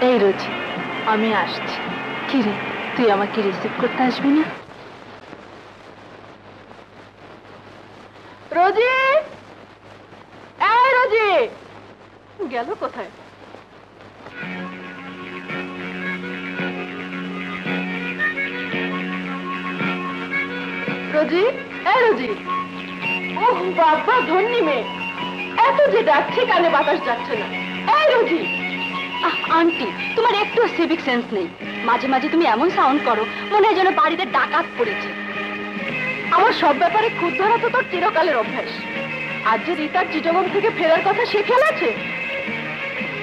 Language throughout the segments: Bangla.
এই রোজি, আমি আসছি। কিরে, তুই আমাকে রিসিভ করতে আসবি না? রোজি, এই রোজি, গেল কোথায়? রোজি, এই রোজি। ও বাবা, ধন্যি মেয়ে, এত যে ডাকছি কানে বাতাস যাচ্ছে না। এই রোজি। আন্টি, তোমার একটু সিভিক সেন্স নেই। মাঝে মাঝে তুমি এমন সাউন্ড করো মনে হয় যেন বাড়িতে ডাকাত পড়েছে। আমার সব ব্যাপারে খুদ ধরা তো তোর চিরকালের অভ্যাস। আজ যে রিতার চিটাগং থেকে ফেরার কথা সে খেয়াল আছে?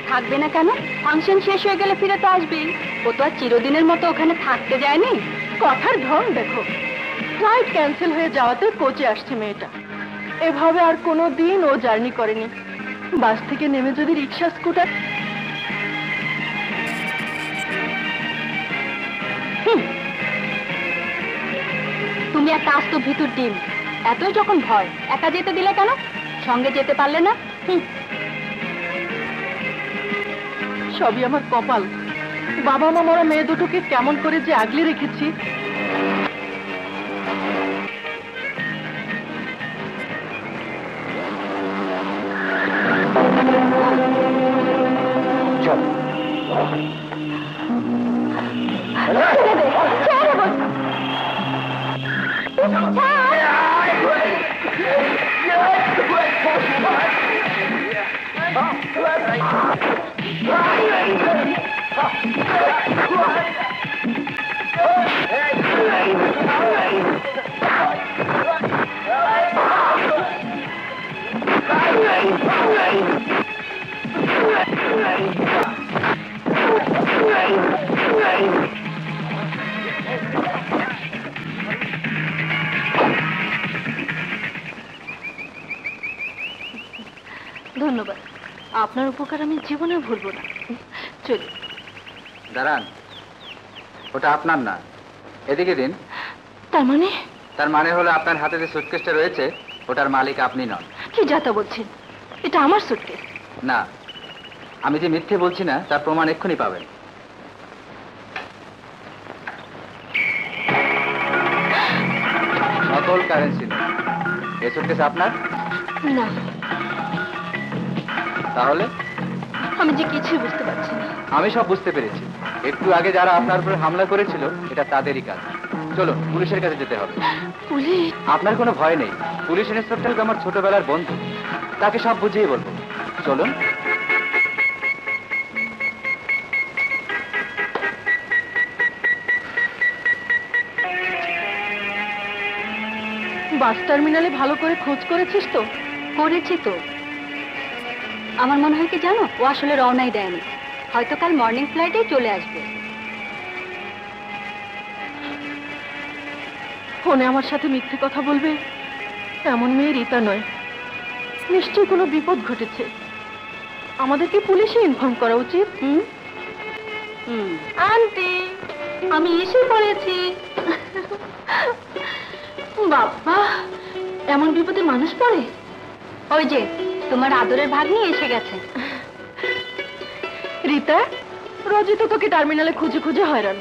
থাকবে না কেন? ফাংশন শেষ হয়ে গেলে ফিরে তো আসবেই। ও তো আর চিরদিনের মতো ওখানে থাকতে যায়নি। কথার ঢং দেখো। ফ্লাইট ক্যান্সেল হয়ে যাওয়াতে কোচে আসছে মেয়েটা। এভাবে আর কোনো দিন ও জার্নি করেনি। বাস থেকে নেমে যদি রিক্সা স্কুটার। তুমি একটা আস্ত ভিতর ডিম। এতই যখন ভয়, একা যেতে দিলে কেন? সঙ্গে যেতে পারলে না? সবই আমার কপাল। বাবা মা মরা মেয়ে দুটোকে কেমন করে যে আগলে রেখেছি। ধন্যবাদ, আপনার উপকার আমি জীবনে ভুলব না। চলি। দাঁড়ান, ওটা আপনার না, এদিকে দিন। তার মানে? তার মানে হলো আপনার হাতে যে সুটকেসটা রয়েছে ওটার মালিক আপনি নন। কি যাতা বলছেন? এটা আমার সুটকেস। না, আমি যে মিথ্যে বলছি না তার প্রমাণ এক্ষুনি পাবেন। নকল কারেন্সি। এই সুটকেস আপনার না। তাহলে? আমি যে কিছুই বুঝতে পারছি না। আমি সব বুঝতে পেরেছি। একটু আগে যারা আপনার উপরে হামলা করেছিল এটা তাদেরই কাজ। চলুন, পুলিশের কাছে যেতে হবে। পুলিশ? আপনার কোনো ভয় নেই। পুলিশ ইন্সপেক্টর আমার ছোটবেলার বন্ধু, তাকে সব বুঝিয়ে বলবো। চলুন। বাস টার্মিনালে ভালো করে খোঁজ করেছিস তো? করেছি তো। আমার মনে হয় কি জানো, ও আসলে রওনাই দেয়নি। হয়তো কাল মর্নিং ফ্লাইটে চলে আসবে। ফোনে আমার সাথে মিথ্যে কথা বলবে এমন মেয়ে রিতা নয়। নিশ্চয়ই কোনো বিপদ ঘটেছে। আমাদেরকে পুলিশে ইনফর্ম করা উচিত। আন্টি, আমি এসে পড়েছি। বাবা, এমন বিপদে মানুষ পড়ে? ওই যে তোমার আদরের ভাগ্নি এসে গেছে। রিতা, রোজই তো তোকে টার্মিনালে খুঁজে খুঁজে হয়রান।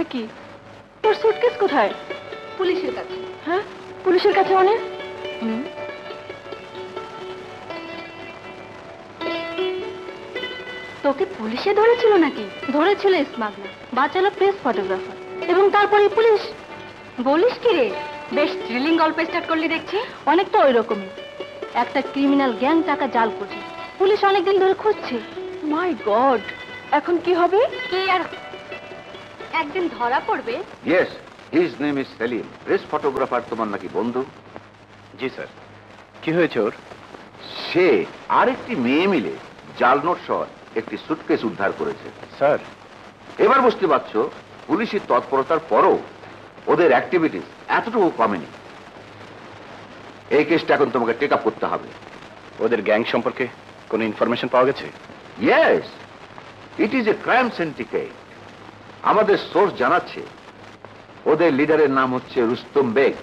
এ কি, তোর সুটকেস কোথায়? পুলিশের কাছে। হ্যাঁ, পুলিশের কাছে মানে? তোকে পুলিশে ধরেছিল নাকি? ধরেছিল স্মাগলার, বাঁচালো প্রেস ফটোগ্রাফার, এবং তারপরে পুলিশ। বলিস কি রে, বেশ থ্রিলিং গল্প স্টার্ট করলি দেখছি। অনেকটা ওই রকমই। একটা ক্রিমিনাল গ্যাং টাকা জাল করছে, পুলিশ অনেকদিন ধরে খুঁজছে। মাই গড, এখন কি হবে? কি আর, একদিন ধরা পড়বে। Yes, his name is Salim, press photographer. তোমার নাকি বন্ধু? জি স্যার। কি হয়েছে ওর? সে আর একটি মেয়ে মিলে জাল নোট সহ একটি সুটকেস উদ্ধার করেছে। স্যার, এবার বুঝতে পারছো পুলিশি তৎপরতার পরও ওদের অ্যাক্টিভিটিস এতটুকু কমেনি। এই কেসটা এখন তোমাকে টেক আপ করতে হবে। ওদের গ্যাং সম্পর্কে কোনো ইনফরমেশন পাওয়া গেছে? Yes, it is a crime syndicate. আমাদের সোর্স জানাচ্ছে ওদের লিডারের নাম হচ্ছে রুস্তম বেগ,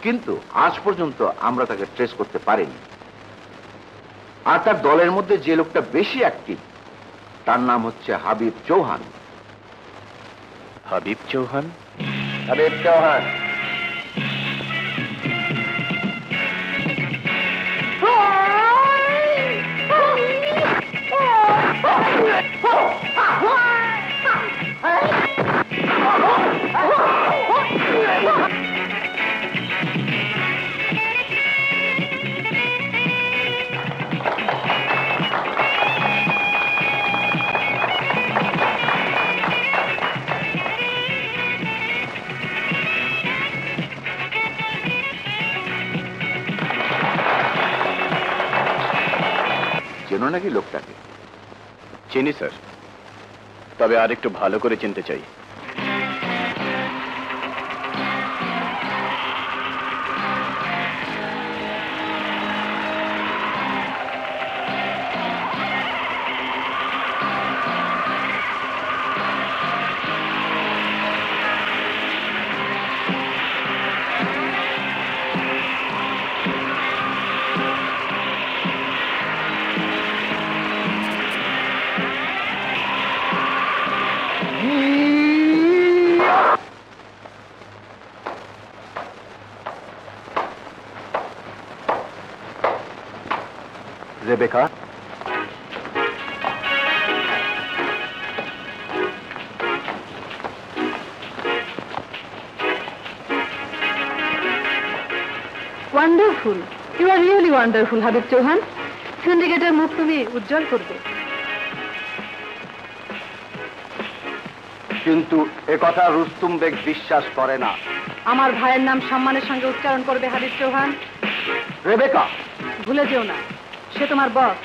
কিন্তু আজ পর্যন্ত আমরা তাকে ট্রেস করতে পারিনি। আর তার দলের মধ্যে যে লোকটা বেশি অ্যাক্টিভ তার নাম হচ্ছে হাবিব চৌহান। হাবিব চৌহান? হাবিব চৌহান। চেনো নাকি লোকটাকে? চিনি স্যার, তবে আর একটু ভালো করে চিনতে চাই। Rebecca, wonderful, you are really wonderful Habib Chauhan. সিন্ডিকেটের মুখ তুমি উজ্জ্বল করবে। কিন্তু একথা রুস্তম বেগ বিশ্বাস করে না। আমার ভাইয়ের নাম সম্মানের সঙ্গে উচ্চারণ করবে হাবিব চৌহান। রেবেকা, ভুলে যেও না, সে তোমার বস।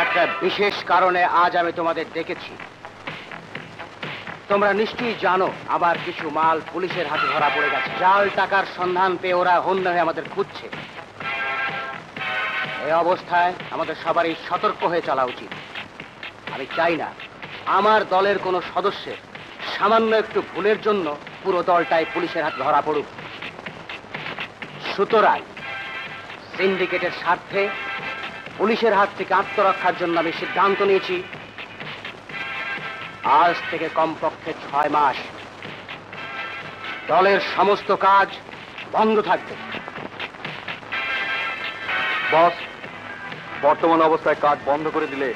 একটা বিশেষ কারণে আজ আমি তোমাদের ডেকেছি। তোমরা নিশ্চয়ই জানো আবার কিছু মাল পুলিশের হাতে ধরা পড়ে গেছে। জাল টাকার সন্ধান পেয়ে ওরা হন্য হয়ে আমাদের খুঁজছে। এই অবস্থায় আমাদের সবারই সতর্ক হয়ে চলা উচিত। আমি চাই না আমার দলের কোনো সদস্যের সামান্য একটু ভুলের জন্য পুরো দলটাই পুলিশের হাতে ধরা পড়ুক। সুতরাং সিন্ডিকেটের স্বার্থে পুলিশের হাত থেকে আত্মরক্ষার জন্য আমি সিদ্ধান্ত নিয়েছি, আজ থেকে কমপক্ষে 6 মাস দলের সমস্ত কাজ বন্ধ থাকবে। বস, বর্তমান অবস্থায় কাজ বন্ধ করে দিলে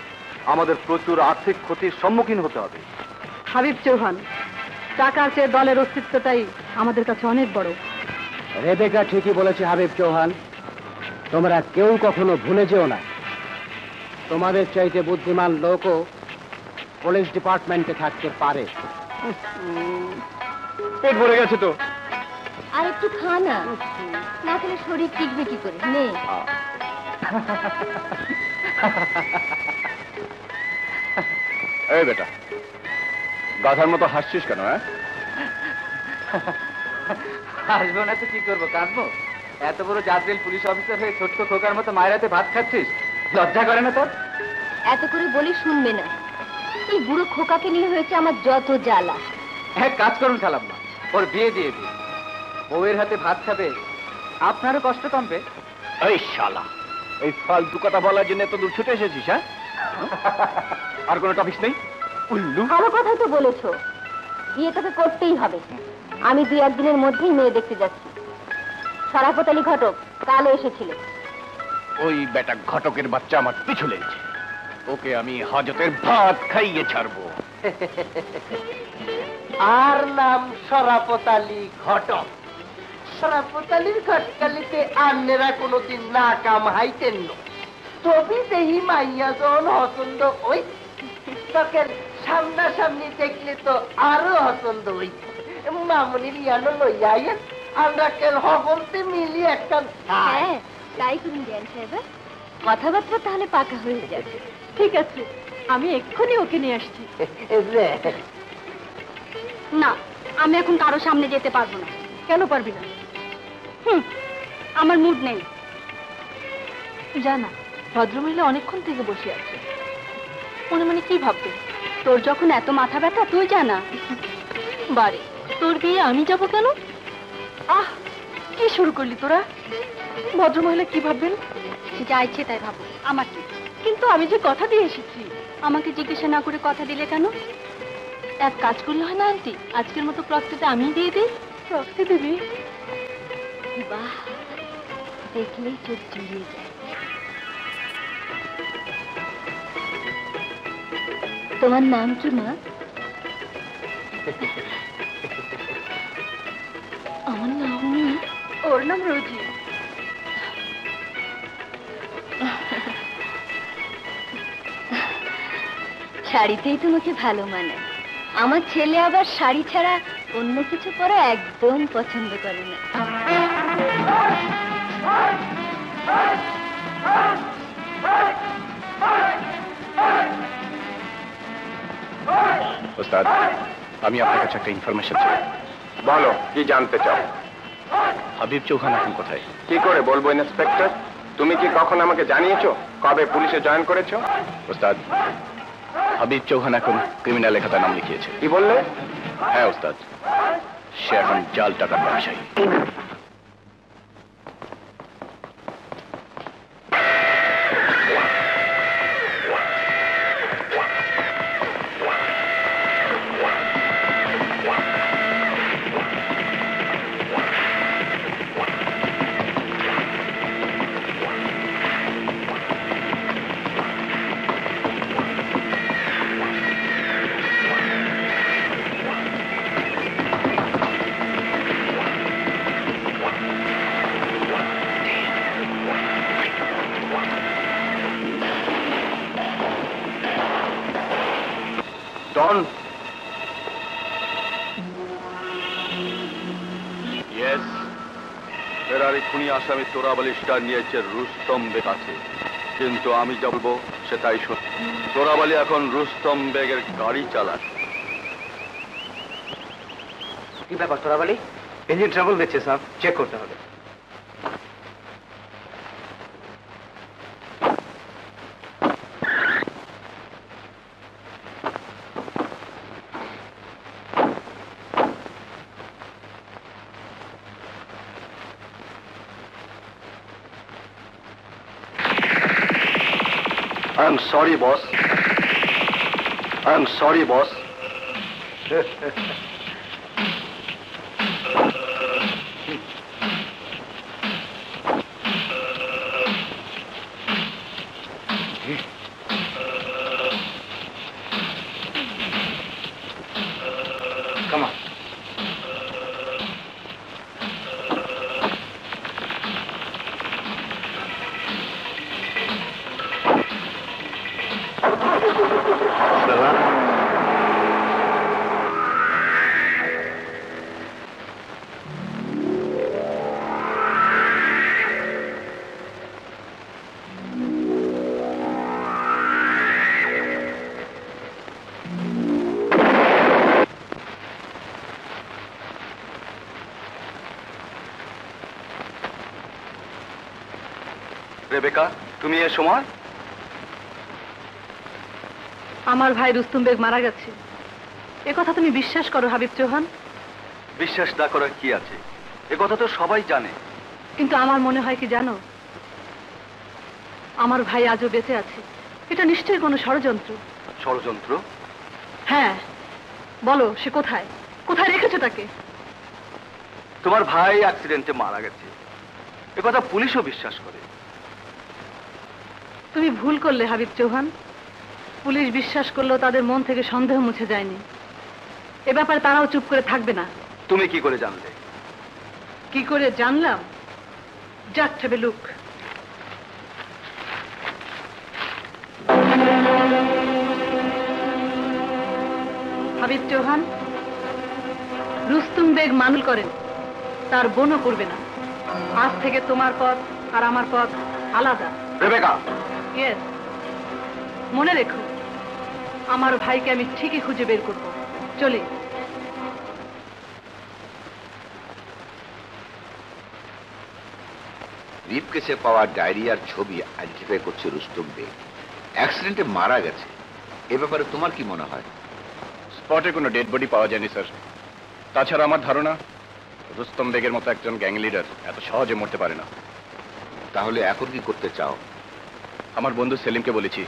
আমাদের প্রচুর আর্থিক ক্ষতির সম্মুখীন হতে হবে। হাবিব চৌহান, টাকার চেয়ে দলের অস্তিত্বটাই আমাদের কাছে অনেক বড়। রেবেকা ঠিকই বলেছে হাবিব চৌহান, তোমরা কেউ কখনো ভুলে যেও না তোমাদের চাইতে বুদ্ধিমান লোকও পুলিশ ডিপার্টমেন্টে থাকতে পারে। পেট ভরে গেছে তো। আর একটু খা না, না খেলে শরীর টিকবে কি করে? নে। এই বেটা, গাধার মতো হাসছিস কেন? হাসবো না তো কি করবো, কাঁদবো? এত বড় জাজরেল পুলিশ অফিসার হয়ে ছোট্ট খোকার মতো মায়ের হাতে ভাত খাচ্ছিস, লজ্জা করে না তোর? এত করে বলি শুনবে না। এই বুড়ো খোকাকে নিয়ে হয়েছে আমার যত জ্বালা। এক কাজ করুন খালাম্মা, ওর বিয়ে দিয়ে দিন। বউয়ের হাতে ভাত খাবে, আপনারও কষ্ট কমবে। এই শালা, এই ফালতু কথা বলার জন্য এত দূর ছুটে এসেছিস? হ্যাঁ, আর কোনো টপিক নেই? উল্লু। ভালো কথাই তো বলেছো, বিয়ে তোকে করতেই হবে। আমি 2-1 দিনের মধ্যেই মেয়ে দেখতে যাচ্ছি। শরাফত আলী ঘটক কাল এসেছিল। ওই বেটা ঘটকের বাচ্চা আমার পিছু লেগেছে, ওকে আমি হাজতের ভাত খাইয়ে ছাড়বো। আর নাম শরাফত আলী ঘটক। সরাপতালির ঘটকালিতে আন্নেরা কোনোদিন না কামাইতেন না। তবে দেহি মাইয়া যখন হসন্দ ওই তখন সামনাসামনি দেখলে তো আরো হসন্দ হইত। মামুনির ইয়ানো লইয়া আইয়েন, আমরা কেন হবলতে মিলি একটা হ্যাঁ তাই করুন জ্ঞান সাহেব, কথাবার্তা তাহলে পাকা হয়ে যাবে। ঠিক আছে, আমি এক্ষুনি ওকে নিয়ে আসছি। না, আমি এখন কারো সামনে যেতে পারবো না। কেন পারবি না? আমার মুড নেই। জানা ভদ্রমহিলা অনেকক্ষণ থেকে বসে আছে, মনে মনে কি ভাববে? তোর যখন এত মাথা ব্যথা তুই জানা। বাড়ি তোর বিয়ে আমি যাব কেন? আহ, কি শুরু করলি তোরা? ভদ্রমহিলা কি ভাববেন? যা ইচ্ছে তাই ভাবো, আমার কি। কিন্তু আমি যে কথা দিয়ে এসেছি। আমাকে জিজ্ঞাসা না করে কথা দিলে কেন? এক কাজ করলে হয় না আন্টি, আজকের মতো প্রক্সিটা আমি দিয়ে দিই। প্রক্সি দিবি? বাহ, দেখলেই চোখ জুড়িয়ে যায়। তোমার নাম কি মা? আমার নাম? ওর নাম রোজি। শাড়িতেই তোমাকে ভালো মানায়। আমার ছেলে আবার শাড়ি ছাড়া অন্য কিছু পরা একদম পছন্দ করে না। ওস্তাদ, আমি আপনার কাছে একটা ইনফরমেশন চাই। বলো, কি জানতে চাও? হাবিব চৌহান এখন কোথায়? কি করে বলবো ইন্সপেক্টর? তুমি কি কখন আমাকে জানিয়েছো কবে পুলিশে জয়েন করেছো? ওস্তাদ, হাবিব চৌহান এখন ক্রিমিনাল খাতায় নাম লিখিয়েছে। কি বললে? হ্যাঁ ওস্তাদ, সে এখন জাল টাকার ব্যবসায়ী। ডন? ইয়েস, ফেরারি খুনি আসামি তোরাবালি স্টার নিয়েছে রুস্তম বেগ কাছে, কিন্তু আমি যা বলবো সেটাই শোন। তোরাবালি এখন রুস্তম বেগের গাড়ি চালায়। কি ব্যাপার তোরাবালি? ইঞ্জিন ট্রাবল দিচ্ছে স্যার, চেক করতে হবে। I'm sorry, boss. I'm sorry, boss. Come on. Rebecca, তুমি এ সময়? আমার ভাই রুস্তম বেগ মারা গেছে, এ কথা তুমি বিশ্বাস করো হাবিব চৌহান? বিশ্বাস না করার কি আছে? এ কথা তো সবাই জানে। কিন্তু আমার মনে হয় কি জানো, আমার ভাই আজও বেঁচে আছে। এটা নিশ্চয়ই কোনো ষড়যন্ত্র। ষড়যন্ত্র? হ্যাঁ, বলো সে কোথায়? কোথায় রেখেছো তাকে? তোমার ভাই অ্যাক্সিডেন্টে মারা গেছে, এ কথা পুলিশও বিশ্বাস করে। তুমি ভুল করলে হাবিব চৌহান। পুলিশ বিশ্বাস করলেও তাদের মন থেকে সন্দেহ মুছে যায়নি। এ ব্যাপারে তারাও চুপ করে থাকবে না। তুমি কি করে জানলে? কি করে জানলাম? Just have a look. Habib Chauhan, Rustam Beg মামলা করেন, তার বোনও করবে না। আজ থেকে তোমার পথ আর আমার পথ আলাদা। রেবেকা, ইয়েস, মনে রেখো, আমার ভাইকে আমি ঠিকই খুঁজে বের করব। চলি। ব্রিফকেসে পাওয়া ডায়েরি আর ছবি আইডেন্টিফাই করছে রুস্তম বেগ অ্যাক্সিডেন্টে মারা গেছে। এ ব্যাপারে তোমার কি মনে হয়? স্পটে কোনো ডেড বডি পাওয়া যায়নি স্যার। তাছাড়া আমার ধারণা রুস্তম বেগের মতো একজন গ্যাং লিডার এত সহজে মরতে পারে না। তাহলে এখন কি করতে চাও? আমার বন্ধু সেলিমকে বলেছি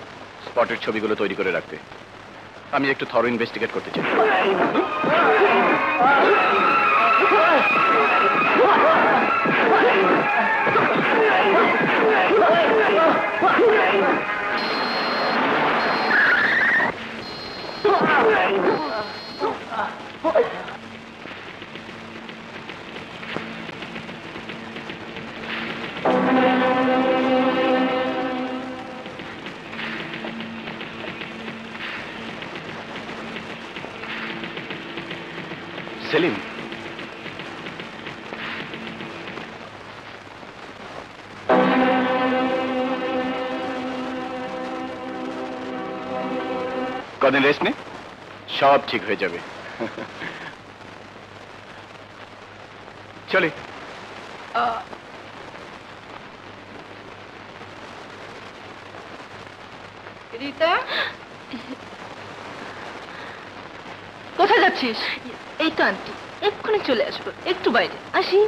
স্পটের ছবিগুলো তৈরি করে রাখতে। আমি একটু থরো ইনভেস্টিগেট করতে চাই। সেলিম, কদিন রেস্ট নে, সব ঠিক হয়ে যাবে। চলে। রিতা, কোথায় যাচ্ছিস? এই তো আন্টি, এক্ষুনি চলে আসবো, একটু বাইরে আসি।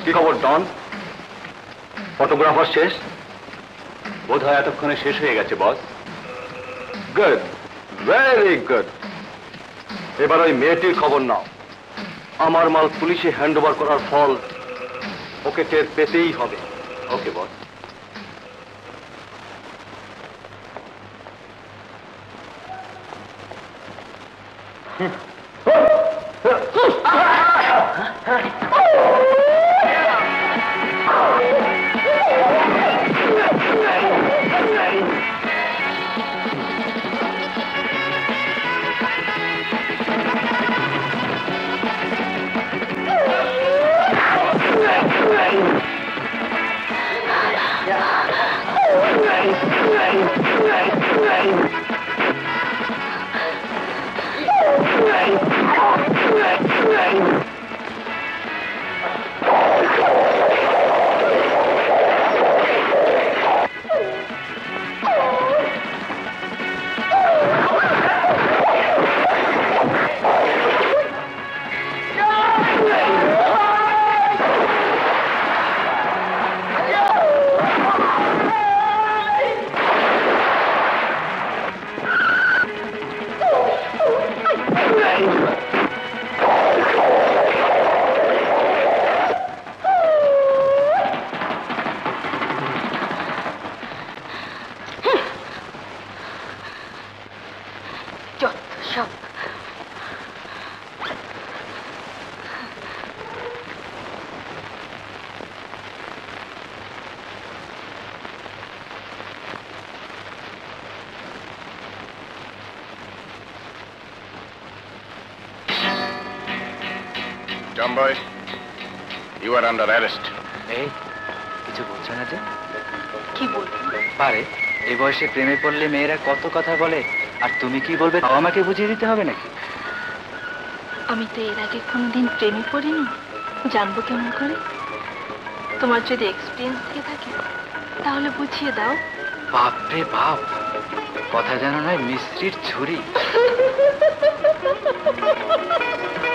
কি খবর ডন? ফটোগ্রাফার শেষ? বোধ হয় এতক্ষণে শেষ হয়ে গেছে বস। Good, very good. এবার ওই মেয়েটির খবর নাও। আমার মাল পুলিশে হ্যান্ড ওভার করার ফল ওকে টের পেতেই হবে। ওকে বস। John boy, you are under arrest. এই কিছু বলছো না যে? কি বলবো? পারে, এই বয়সে প্রেমে পড়লে মেয়েরা কত কথা বলে, আর তুমি কি বলবে তাও আমাকে বুঝিয়ে দিতে হবে নাকি? আমি তো এর আগে কোনোদিন প্রেমে পড়িনি, জানবো কেমন করে? তোমার যদি এক্সপিরিয়েন্স থেকে থাকে তাহলে বুঝিয়ে দাও। বাপরে বাপ, কথা যেন নয় মিস্ত্রির ছুরি।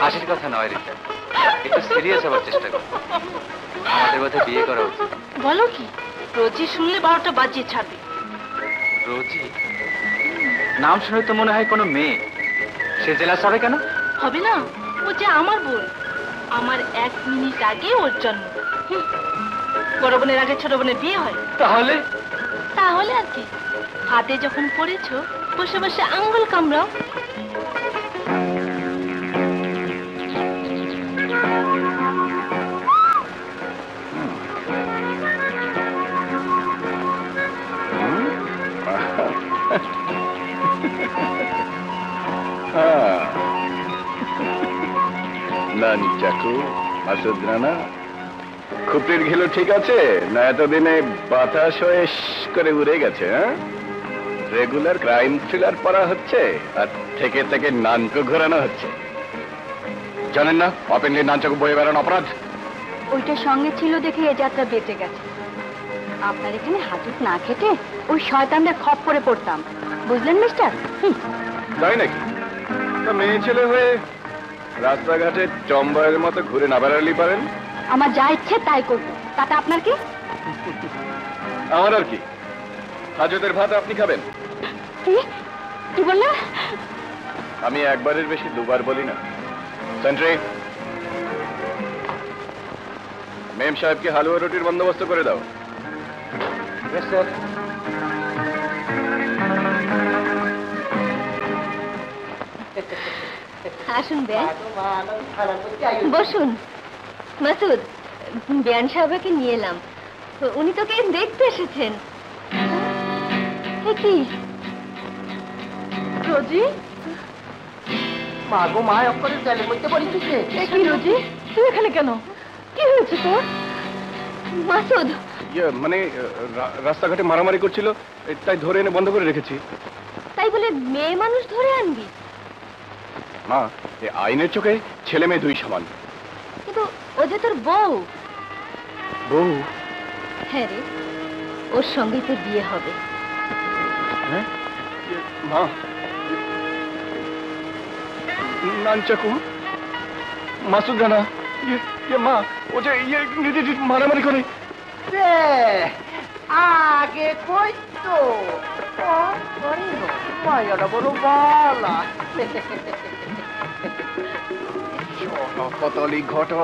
হাসির কথা নয় রিতা, একটু সিরিয়াস হওয়ার চেষ্টা করো। আমাদের বোধহয় বিয়ে করা উচিত। বলো কি? রোজি শুনলে 12টা বাজিয়ে ছাড়বে। রোজি নাম শুনে তো মনে হয় কোনো মেয়ে। সে জেলাস হবে কেন? হবে না, ও যে আমার বোন। আমার 1 মিনিট আগে ওর জন্ম। বড় বোনের আগে ছোট বোনের বিয়ে হয়। তাহলে তাহলে আর কি, হাতে যখন পড়েছো বসে বসে আঙ্গুল কামড়াও। নানচাকু মাসুদ রানা, খুপড়ির ঘিলু ঠিক আছে না এতদিনে বাতাস হয়ে করে উড়ে গেছে? হ্যাঁ, রেগুলার ক্রাইম থ্রিলার পড়া হচ্ছে আর থেকে থেকে নানকো ঘোরানো হচ্ছে। জানেন না ওপেনলি নানচাকু বয়ে বেড়ানো অপরাধ? ওইটা সঙ্গে ছিল দেখে এ যাত্রা বেঁচে গেছে। আপনার এখানে হাজত না খেটে ওই শয়তানটা খপ করে পড়তাম, বুঝলেন মিস্টার? তাই নাকি? তা মেয়ে ছেলে হয়ে রাস্তাঘাটে চম্বয়ের মতো ঘুরে না বেড়ালি পারেন? আমার যা ইচ্ছে তাই করবো, তাতে আপনার কি? আমার আর কি, হাজতের ভাত আপনি খাবেন। কি বললেন? আমি একবারের বেশি দুবার বলি না। সেন্ট্রি, মেম সাহেবকে হালুয়া রুটির বন্দোবস্ত করে দাও। আসুন বেন, বসুন। মাসুদ, বেয়ান সাহেবকে নিয়ে এলাম, উনি তোকে দেখতে এসেছেন। কি রোজি? মা গো মা, অক্ষরের জলের মধ্যে পড়ে গেছে। কি রোজি, তুই এখানে কেন? কি হয়েছে তোর? মাসুদ, মানে রাস্তাঘাটে মারামারি করছিল, তাই ধরে এনে বন্ধ করে রেখেছি। তাই বলে মেয়ে মানুষ ধরে আনবি? মা, এই আইনের চোখে ছেলে মেয়ে দুই সমান। কিন্তু ও যে তোর বউ। বউ? হ্যাঁ রে, ওর সঙ্গেই তোর বিয়ে হবে। মা, নানচাকু, মাসুদ রানা, মা, ও যে মারামারি করে। আগে কই তো মায়াটা বড় বালা। কতলি ঘটো,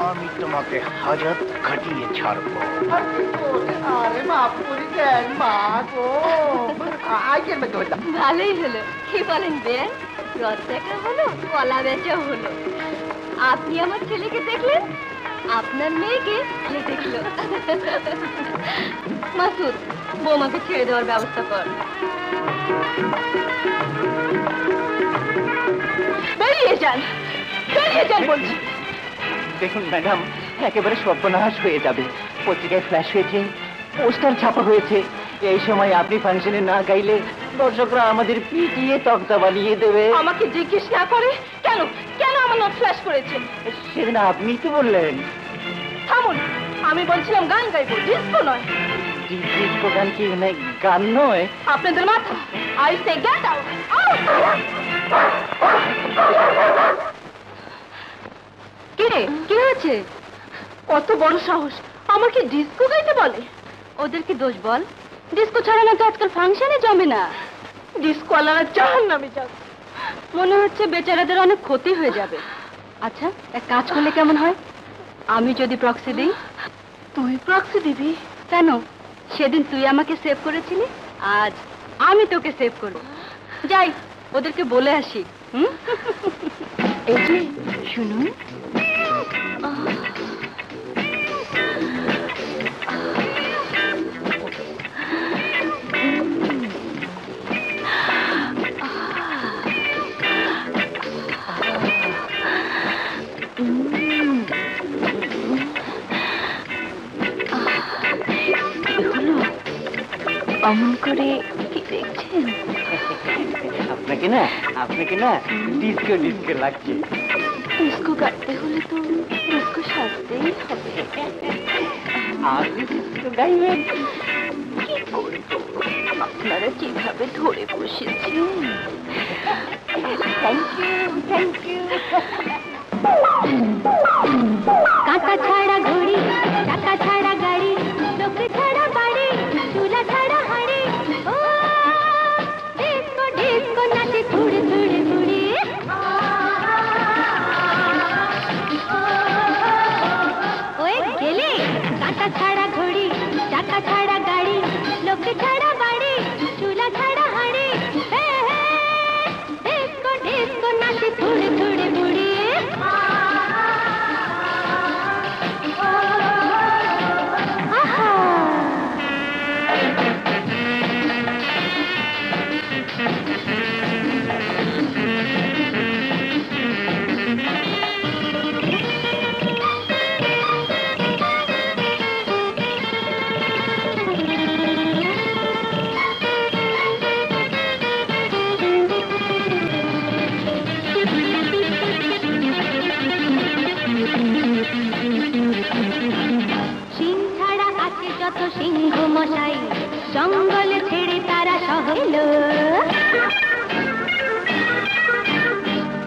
আমি তোমাকে হাজত খাটিয়ে ছাড়বো। আরে মাফ করে দেন মা গো, আজকের মধ্যে হইলাম। ভালোই হলো। কি বলেন বেন, রথ দেখা হলো, কলা বেচা হলো। আপনি আমার ছেলেকে দেখলেন, আপনার মেয়েকে ছেলে দেখলো। মাসুদ, বৌমাকে ছেড়ে দেওয়ার ব্যবস্থা কর। বেরিয়ে যান, বেরিয়ে যান বলছি। দেখুন ম্যাডাম, একেবারে সর্বনাশ হয়ে যাবে। পত্রিকায় ফ্ল্যাশ হয়েছে, পোস্টার ছাপা হয়েছে। এই সময় আপনি ফাংশনে না গাইলে দর্শকরা আমাদের পিটিয়ে তক্তা বানিয়ে দেবে। আমাকে জিজ্ঞেস না করে কেন কেন আমার নোট ফ্ল্যাশ করেছে? সেদিন আপনিই তো বললেন। থামুন, আমি বলছিলাম গান গাইবো, ডিস্কো নয়। ডিস্কো গান কি গান নয়? আপনাদের মাথা। I say get out. কি রে, কি হয়েছে? কত বড় সাহস, আমাকে ডিস্কো গাইতে বলে? ওদেরকে দোষ বল, ডিস্কো ছাড়া না তো আজকাল ফাংশনে জমে না। ডিস্কো আলারা জাহান্নামে যাবে। মনে হচ্ছে বেচারাদের অনেক ক্ষতি হয়ে যাবে। আচ্ছা, এক কাজ করলে কেমন হয়? আমি যদি প্রক্সি দিই। তুই প্রক্সি দিবি কেন? সেদিন তুই আমাকে সেভ করেছিলি, আজ আমি তোকে সেভ করব। যাই, ওদেরকে বলে আসি। এই যে শুনুন, অমন করে কি দেখছেন? আপনাকে না ডিস্কো ডিস্কো লাগছে। ডিস্কো গাইতে হলে তো ডিস্কো সাজতেই হবে। আপনি ডিস্কো গাইবেন? কি করবো, আপনারা যেভাবে ধরে বসেছেন। Thank you, thank you. কাঁটা ছাড়া ঘড়ি, চাকা ছাড়া গাড়ি, লোক ছাড়া বাড়ি, চুলা ছাড়া হাড়ি, ও ডিস্কো ডিস্কো নাচে থুড়ে থুড়ে বুড়ি। ওই গেলে কাঁটা ছাড়া ঘড়ি, চাকা ছাড়া গাড়ি, লোক ছাড়া বাড়ি, চুলা ছাড়া হাড়ি, ডিস্কো ডিস্কো নাচে থুড়ে থুড়ে বুড়ি। সিং ছাড়া আছে যত সিংহ মশাই, জঙ্গল ছেড়ে তারা শহরে।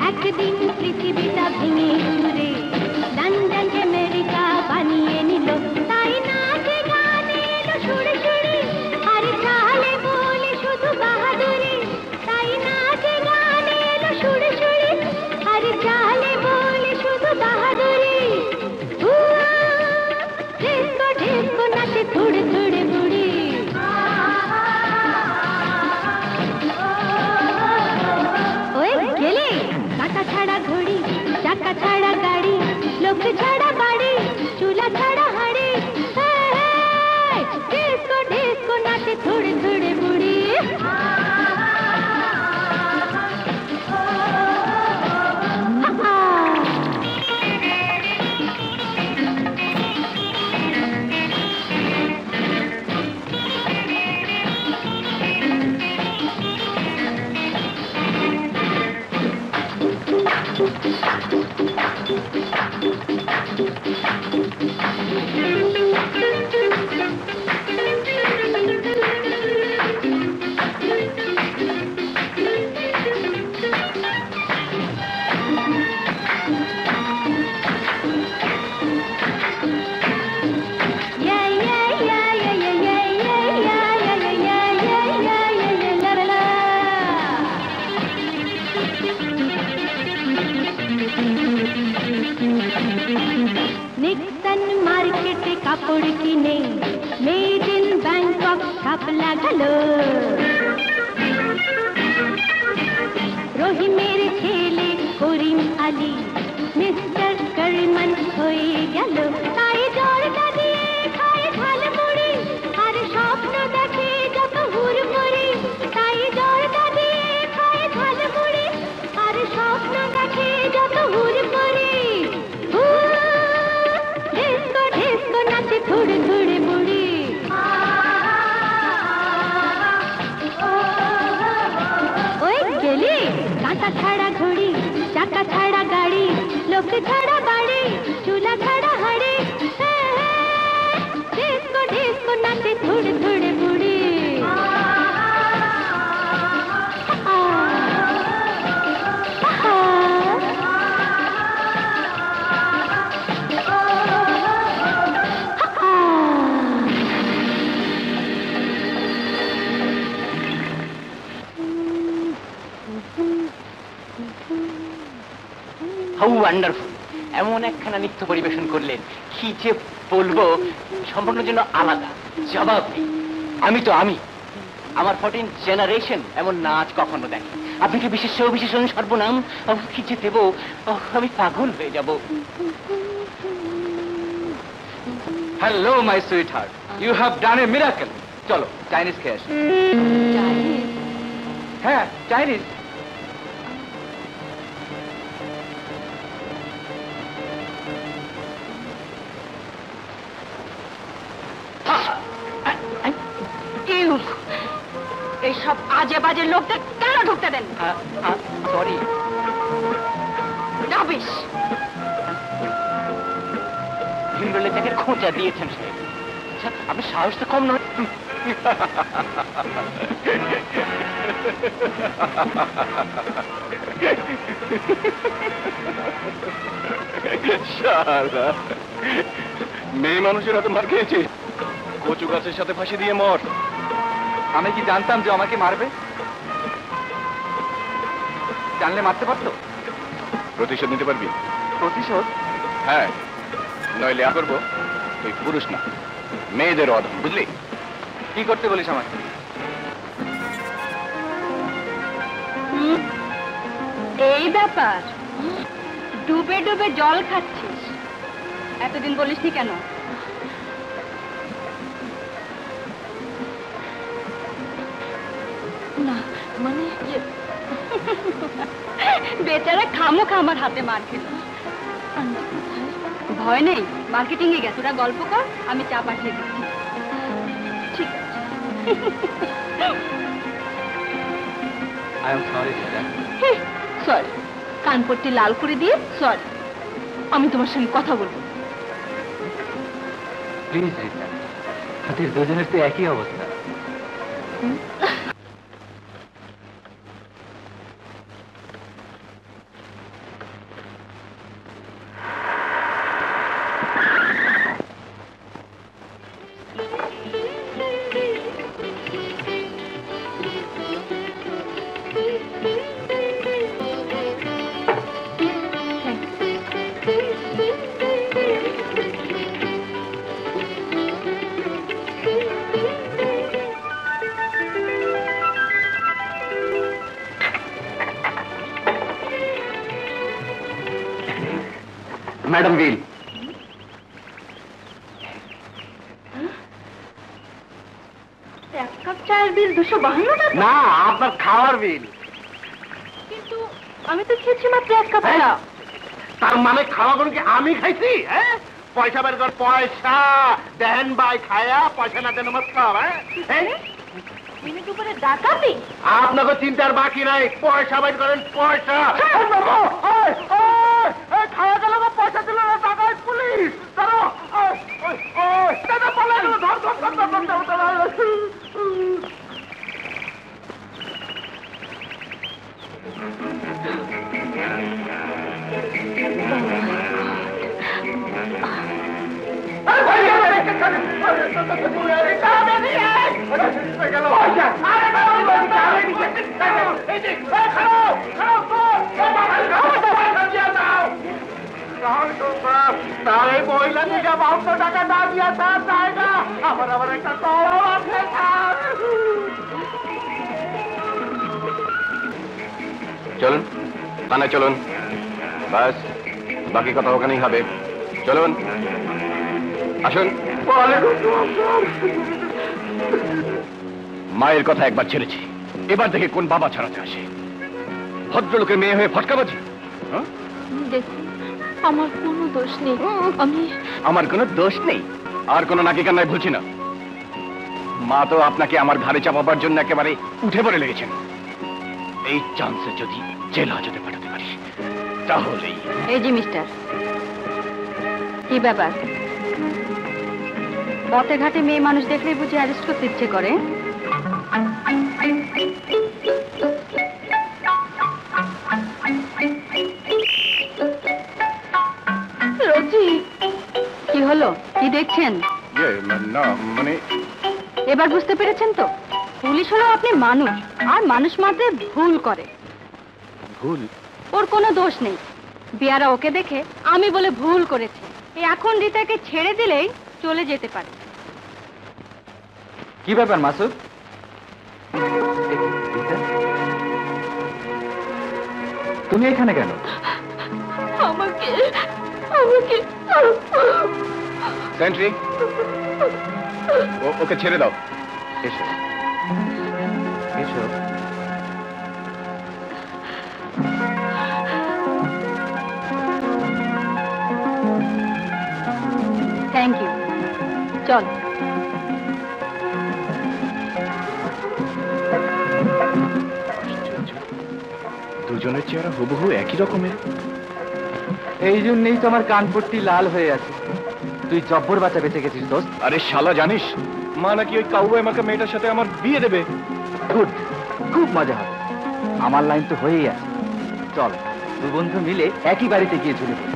একদিন পৃথিবীটা ভেঙে চুরে লন্ডন আমেরিকা বানিয়ে নিল, তাই নাচে গানে এলো সুরে সুরে, আর চালে বলে শুধু বাহাদুরি, তাই নাচে গানে এলো সুরে সুরে, আর চালে বলে শুধু বাহাদুরি। ডিস্কো ডিস্কো নাচে থুড়ে থুড়ে বুড়ি। ওই গেলে কাঁটা ছাড়া ঘড়ি, চাকা ছাড়া গাড়ি, লোক ছাড়া বাড়ি, চুলা ছাড়া হাড়ি, ডিস্কো ডিস্কো নাচে থুড়ে থুড়ে বুড়ি। নিক্সন মার্কেটে কাপড় কিনে মেড ইন ব্যাংকক ছাপ লাগালো, রহিমের ছেলে করিম আলী মিস্টার করমন হয়ে গেল, তাই জর্দা দিয়ে খায় ঝালমুড়ি, আর স্বপ্ন দেখে যত হুড়মুড়ি, তাই জর্দা দিয়ে খায় ঝালমুড়ি, আর স্বপ্ন দেখে যত হুড়মুড়ি। ডিস্কো ডিস্কো নাচে থুড়ে থুড়ে বুড়ি। ওই গেলি কাঁটা ছাড়া ঘড়ি, চাকা ছাড়া গাড়ি, লোক ছাড়া বাড়ি, চুলা ছাড়া হাড়ি, ডিস্কো ডিস্কো নাচে থুড়ে থুড়ে বুড়ি। How wonderful! এমন একখানা নৃত্য পরিবেশন করলেন, কি যে বলবো, সম্পূর্ণ যেন আলাদা, জবাব নেই। আমি আমার 14 জেনারেশন এমন নাচ কখনো দেখি। আপনি কি বিশেষ বিশেষণ সর্বনাম কি যে দেব, আমি পাগল হয়ে যাব। Hello my sweetheart, you have done a miracle. চলো চাইনিজ খেয়ে আসি। হ্যাঁ চাইনিজ। এইসব আজে বাজে লোকদের কেন ঢুকতে দেন? সরি। রাবিশ। ভিমরুলের থেকে খোঁজা দিয়েছেন সে। আচ্ছা, আপনি সাহস তো কম নয়। শালা, মেয়ে মানুষের হাতে মার খেয়েছিস, কচু গাছের সাথে ফাঁসি দিয়ে মর। আমি কি জানতাম যে আমাকে মারবে? জানলে মারতে পারতো। প্রতিশোধ নিতে পারবি? প্রতিশোধ? হ্যাঁ, নইলে করবো তুই পুরুষ না, মেয়েদের অধম, বুঝলি? কি করতে বলিস আমাকে? এই ব্যাপার, ডুবে ডুবে জল খাচ্ছিস, এতদিন বলিসনি কেন? না মানে বেচারা খামোখা আমার হাতে মার খেল। ভয় নেই, মার্কেটিং এ গেছে, ওরা গল্প কর, আমি চা পাঠিয়ে দিচ্ছি। ঠিক আছে। I am sorry. সরি, কানপট্টি লাল করে দিয়ে সরি। আমি তোমার সঙ্গে কথা বলবো। প্লিজ রিতা, আমাদের দুজনের তো একই অবস্থা। ম্যাডাম বিল। এক কাপ চায়ের বিল 252 টাকা? না, আপনার খাওয়ার বিল। কিন্তু আমি তো খেয়েছি মাত্র এক কাপ চা। তার মানে খাওয়াগুলো কি আমি খাইছি? হ্যাঁ, পয়সা বের কর, পয়সা দেন ভাই, খায়া পয়সা না দেন নমস্কার। হ্যাঁ, দিনে দুপুরে ডাকাতি? আপনাকে চিন্তার বাকি নাই, পয়সা বের করেন, পয়সা। খাওয়া গেল, পয়সা দিল না, টাকা পুলিশ। তারে মহিলা দিকে 52 টাকা না দিয়া তার জায়গা আমার আবার একটা তলাও আছে। চলুন থানায় চলুন, বাস বাকি কথা ওখানেই হবে। চলুন, আসুন। মায়ের কথা একবার ছেড়েছি, এবার দেখে কোন বাবা ছাড়াতে আসে। ভদ্রলোকের মেয়ে হয়ে ফটকাবাজি। দেখুন, আমার কোনো দোষ নেই। আমার কোনো দোষ নেই, আর কোনো নাকি কান্নায় ভুলছি না। মা তো আপনাকে আমার ঘাড়ে চাপাবার জন্য একেবারে উঠে পড়ে লেগেছেন। এই চান্সে যদি জেল হাজতে পাঠাতে পারি তাহলেই। এই যে মিস্টার, কি ব্যাপার? পথে ঘাটে মেয়ে মানুষ দেখলেই বুঝি অ্যারেস্ট করতে ইচ্ছে করে? রোজি, কি হলো? কি দেখছেন? না মানে এবার বুঝতে পেরেছেন তো? পুলিশ হলো আপনি মানুষ, আর মানুষ মাত্র ভুল করে। ভুল? ওর কোনো দোষ নেই, বিয়ারা ওকে দেখে আমি বলে ভুল করেছে। এখন রিতাকে ছেড়ে দিলেই চলে যেতে পারে। কি ব্যাপার মাসুদ? তুমি এখানে কেন? আমাকে সেন্ট্রি, ওকে ছেড়ে দাও। এসো এসো। থ্যাংক ইউ, চল। দুজনের চেহারা হুবহু একই রকমের। এই জন্যই তো আমার কানপট্টি লাল হয়ে আছে। তুই জব্বর বাচ্চা বেঁচে গেছিস দোস্ত। আরে শালা, জানিস মা নাকি ওই কাউবয় মার্কা মেয়েটার সাথে আমার বিয়ে দেবে। গুড, খুব মজা হবে। আমার লাইন তো হয়েই আছে। চল দু বন্ধু মিলে একই বাড়িতে গিয়ে ঝুলে পড়ি।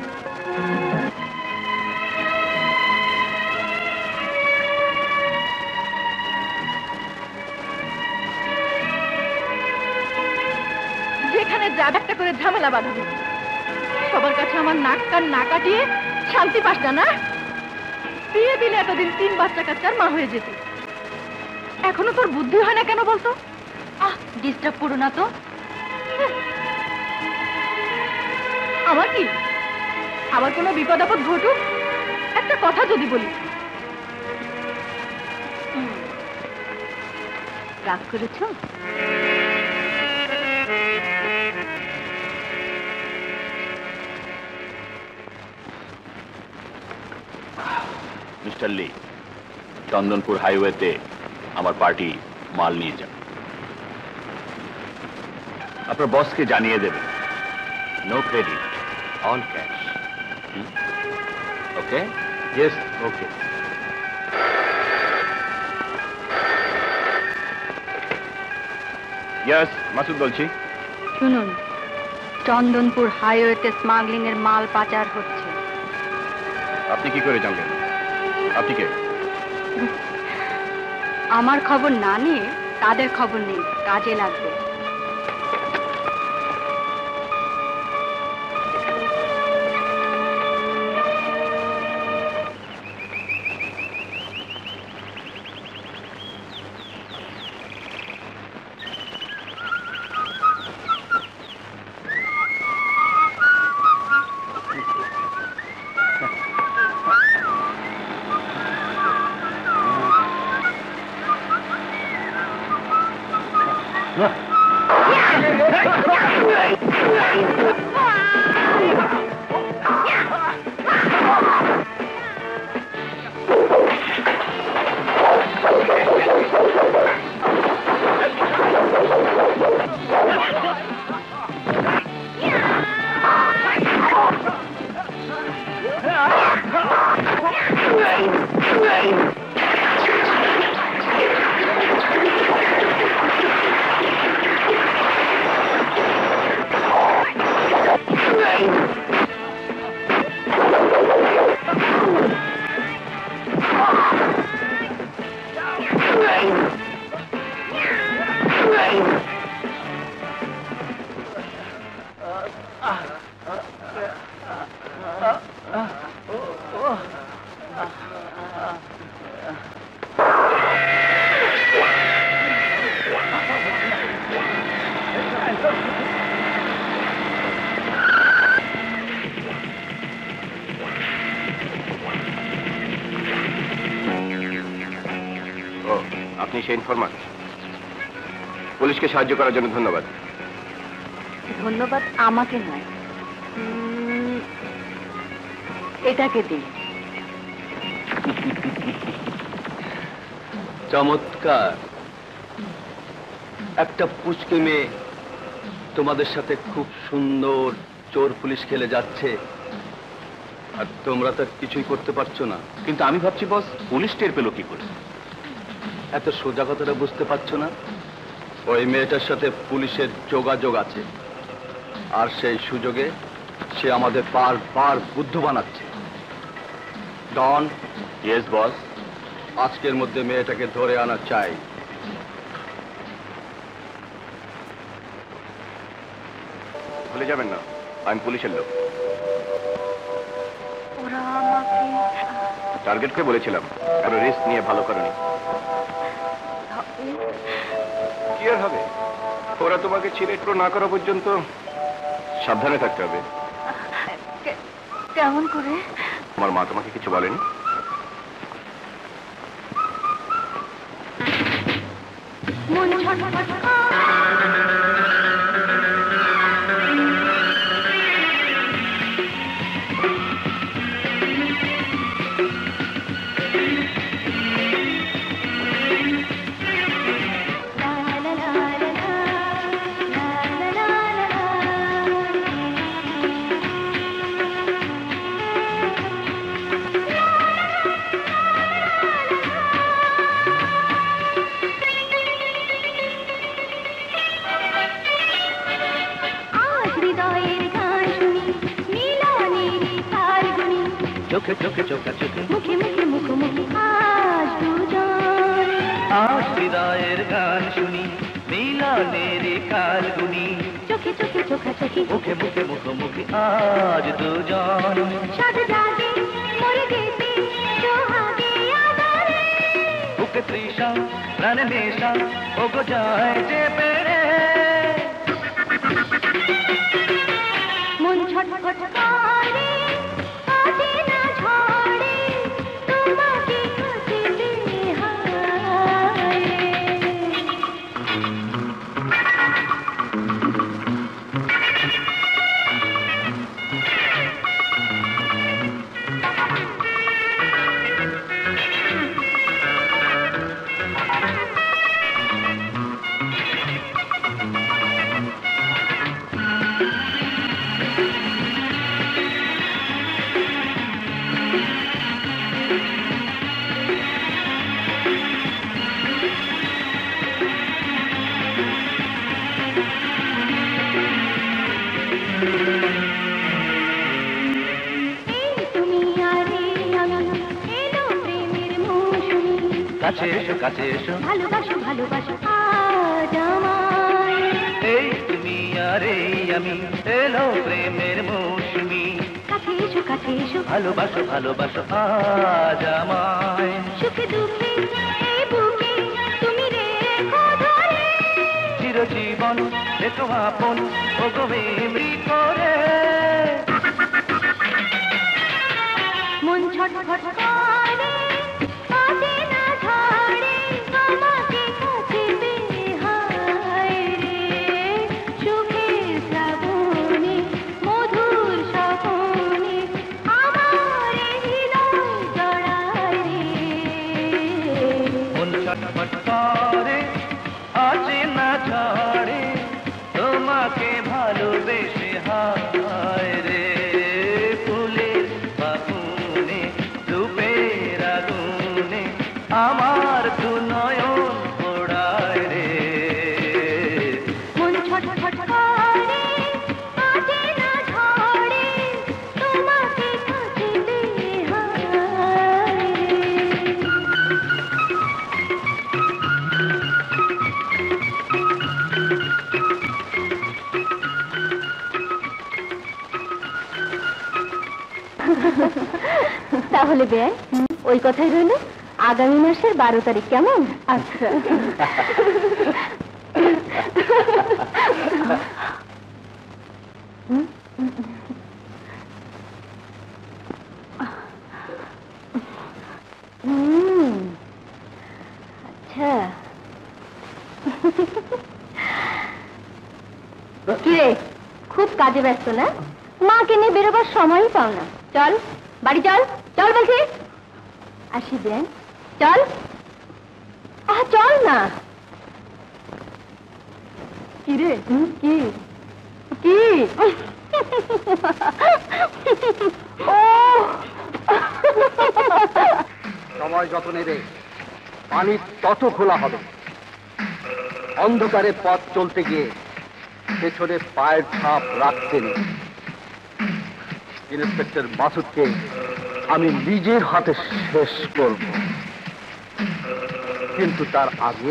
যেখানে যাবে একটা করে ঝামেলা বাঁধাবি, সবার কাছে আমার নাক কান না কাটিয়ে শান্তি পাস না, না? বিয়ে দিলে এতদিন 3 বাচ্চা কাচ্চার মা হয়ে যেত, এখনো তোর বুদ্ধি হয় না কেন বলতো? ডিস্টার্ব করো না তো। আমার কি, আবার কোনো বিপদ আপদ ঘটুক, একটা কথা যদি বলি। রাগ করেছো? মিস্টার লি, চন্দনপুর হাইওয়েতে আমার পার্টি মাল নিয়ে যান। আপনার বসকে জানিয়ে দেবেন, নো ক্রেডিট, অল ক্যাশ। ওকে? ইয়েস, ওকে। ইয়েস, মাসুদ বলছি। শুনুন, চন্দনপুর হাইওয়েতে স্মাগলিং এর মাল পাচার হচ্ছে। আপনি কি করে জানলেন? আপনি কে? আমার খবর না নিয়ে তাদের খবর নেই, কাজে লাগবে। আপনি সেই ইনফরমার? পুলিশকে সাহায্য করার জন্য ধন্যবাদ। ধন্যবাদ আমাকে নয়, এটাকে দিন। চমৎকার, একটা পুচকে মেয়ে তোমাদের সাথে খুব সুন্দর চোর পুলিশ খেলে যাচ্ছে, আর তোমরা তো কিছুই করতে পারছো না। কিন্তু আমি ভাবছি বস, পুলিশ টের পেল কি করে? এত সোজা কথাটা বুঝতে পারছো না? ওই মেয়েটার সাথে পুলিশের যোগাযোগ আছে, আর সেই সুযোগে সে আমাদের বারবার বুদ্ধ বানাচ্ছে। ডন। ইয়েস বস, আজকের মধ্যে মেয়েটাকে ধরে আনা চাই। ভুলে যাবেন না, আমি পুলিশের লোক। ওরা আমাকে টার্গেটকে বলেছিলাম, কারো রিস্ক নিয়ে ভালো করেনি। কি আর হবে, ওরা তোমাকে ছিলেট্র না করা পর্যন্ত সাবধানে থাকতে হবে। কেমন করে? আমার মা তোমাকে কিছু বলেনি? মন ছটফট চোখে চোখে চোখা চোখে মুখে মুখে মুখোমুখি আজ দুজন আজ হৃদয়ের গান শুনি মিলনের কাল গুনি চোখে চোখে চোখা চোখি মুখে মুখে মুখোমুখি আজ দুজন সাদ জাগে মরে গেছে সোহাগে আদরে বুকে তৃষা প্রাণে নেশা ওগো যায় যে বেড়ে মন ছটফট করে কাটে না ঝড়ে তোমাকে খুঁজতে হায় কাছে এসো কাছে এসো ভালোবাসো ভালোবাসো আজ আমায় এই তুমি আর এই আমি এলো প্রেমের মৌসুমি কাছে এসো ভালোবাসো ভালোবাসো আজ আমায় সুখে দুঃখে এই বুকে তুমি রেখো ধরে চিরজীবন এতো আপন ওগো এমনি করে মন ছটফট করে কাটে না ঝড়ে তোমাকে খুঁজতে হায় রে সুখের শ্রাবণে মধুর স্বপনে আমার হৃদয় জড়ায় রে মন ছটফট করে আজ না ঝড়ে তোমাকে ভালোবেসে হায় রে ফুলের বাগুনে রূপের আগুনে আমার দু নয়ন পোড়ায় রে মন ছটফট করে কাটে না ঝড়ে তোমাকে খুঁজতে হায় রে তাহলে বেয়াই ওই কথাই রইল আগামী মাসের 12 তারিখ কেমন? আচ্ছা আচ্ছা কিরে খুব কাজে ব্যস্ত না? মাকে নিয়ে বেরোবার সময়ই পাও না। চল বাড়ি চল, চল বলছি। আসি বেন, চল চল না। কি রে কি কি ও সময় যত নেবে পানি তত খোলা হবে। অন্ধকারে পথ চলতে গিয়ে পেছনে পায়ের ছাপ রাখতে নেই। ইন্সপেক্টর মাসুদকে আমি নিজের হাতে শেষ করব, কিন্তু তার আগে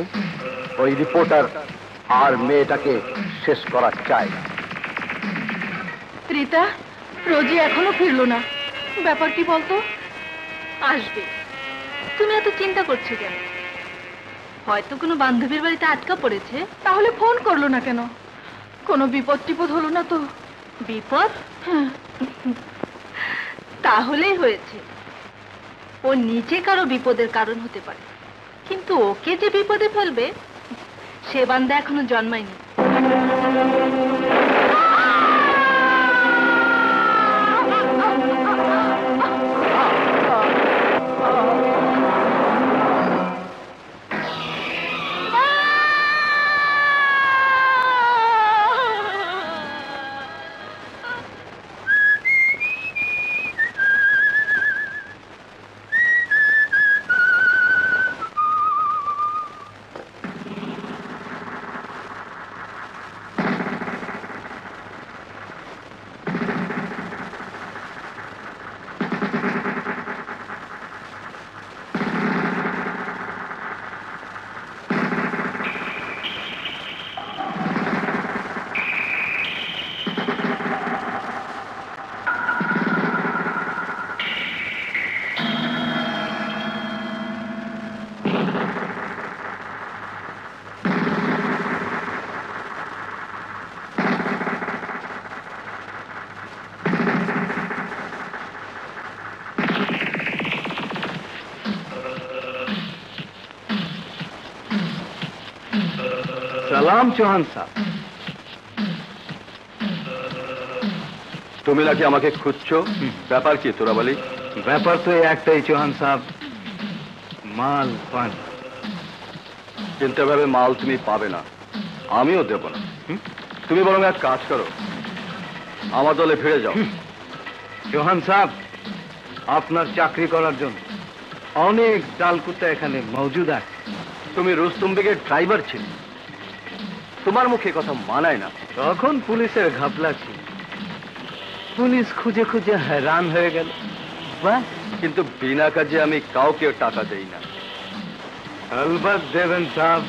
ওই রিপোর্টার আর মেয়েটাকে শেষ করা চাই। রিতা, রোজি এখনো ফিরলো না, ব্যাপার কি বলতো? আসবে। তুমি এত চিন্তা করছো কেন? হয়তো কোনো বান্ধবীর বাড়িতে আটকা পড়েছে। তাহলে ফোন করলো না কেন? কোনো বিপদ টিপদ হলো না তো? বিপদ? হ্যাঁ, তাহলেই হয়েছে। ও নিজে কারো বিপদের কারণ হতে পারে, কিন্তু ওকে যে বিপদে ফেলবে সে বান্দা এখনো জন্মায়নি। সালাম চৌহান সাহেব। তুমি নাকি আমাকে খুঁজছো? ব্যাপার কি তোরা বলি? ব্যাপার তো একটাই চৌহান সাহেব, মাল পান। কিন্তু এভাবে মাল তুমি পাবে না, আমিও দেব না। তুমি বরং এক কাজ করো, আমার দলে ফিরে যাও। চৌহান সাহেব, আপনার চাকরি করার জন্য অনেক ডালকুটা এখানে মজুদ আছে। তুমি রুস্তম বেগের ড্রাইভার ছিলে, তোমার মুখে কথা মানায় না। তখন পুলিশের ঘাপলা ছিল, পুলিশ খুঁজে খুঁজে हैरान হয়ে গেল। বাহ, কিন্তু বিনা কাজে আমি কাউকে টাকা দেই না। अलबत देवन साहब।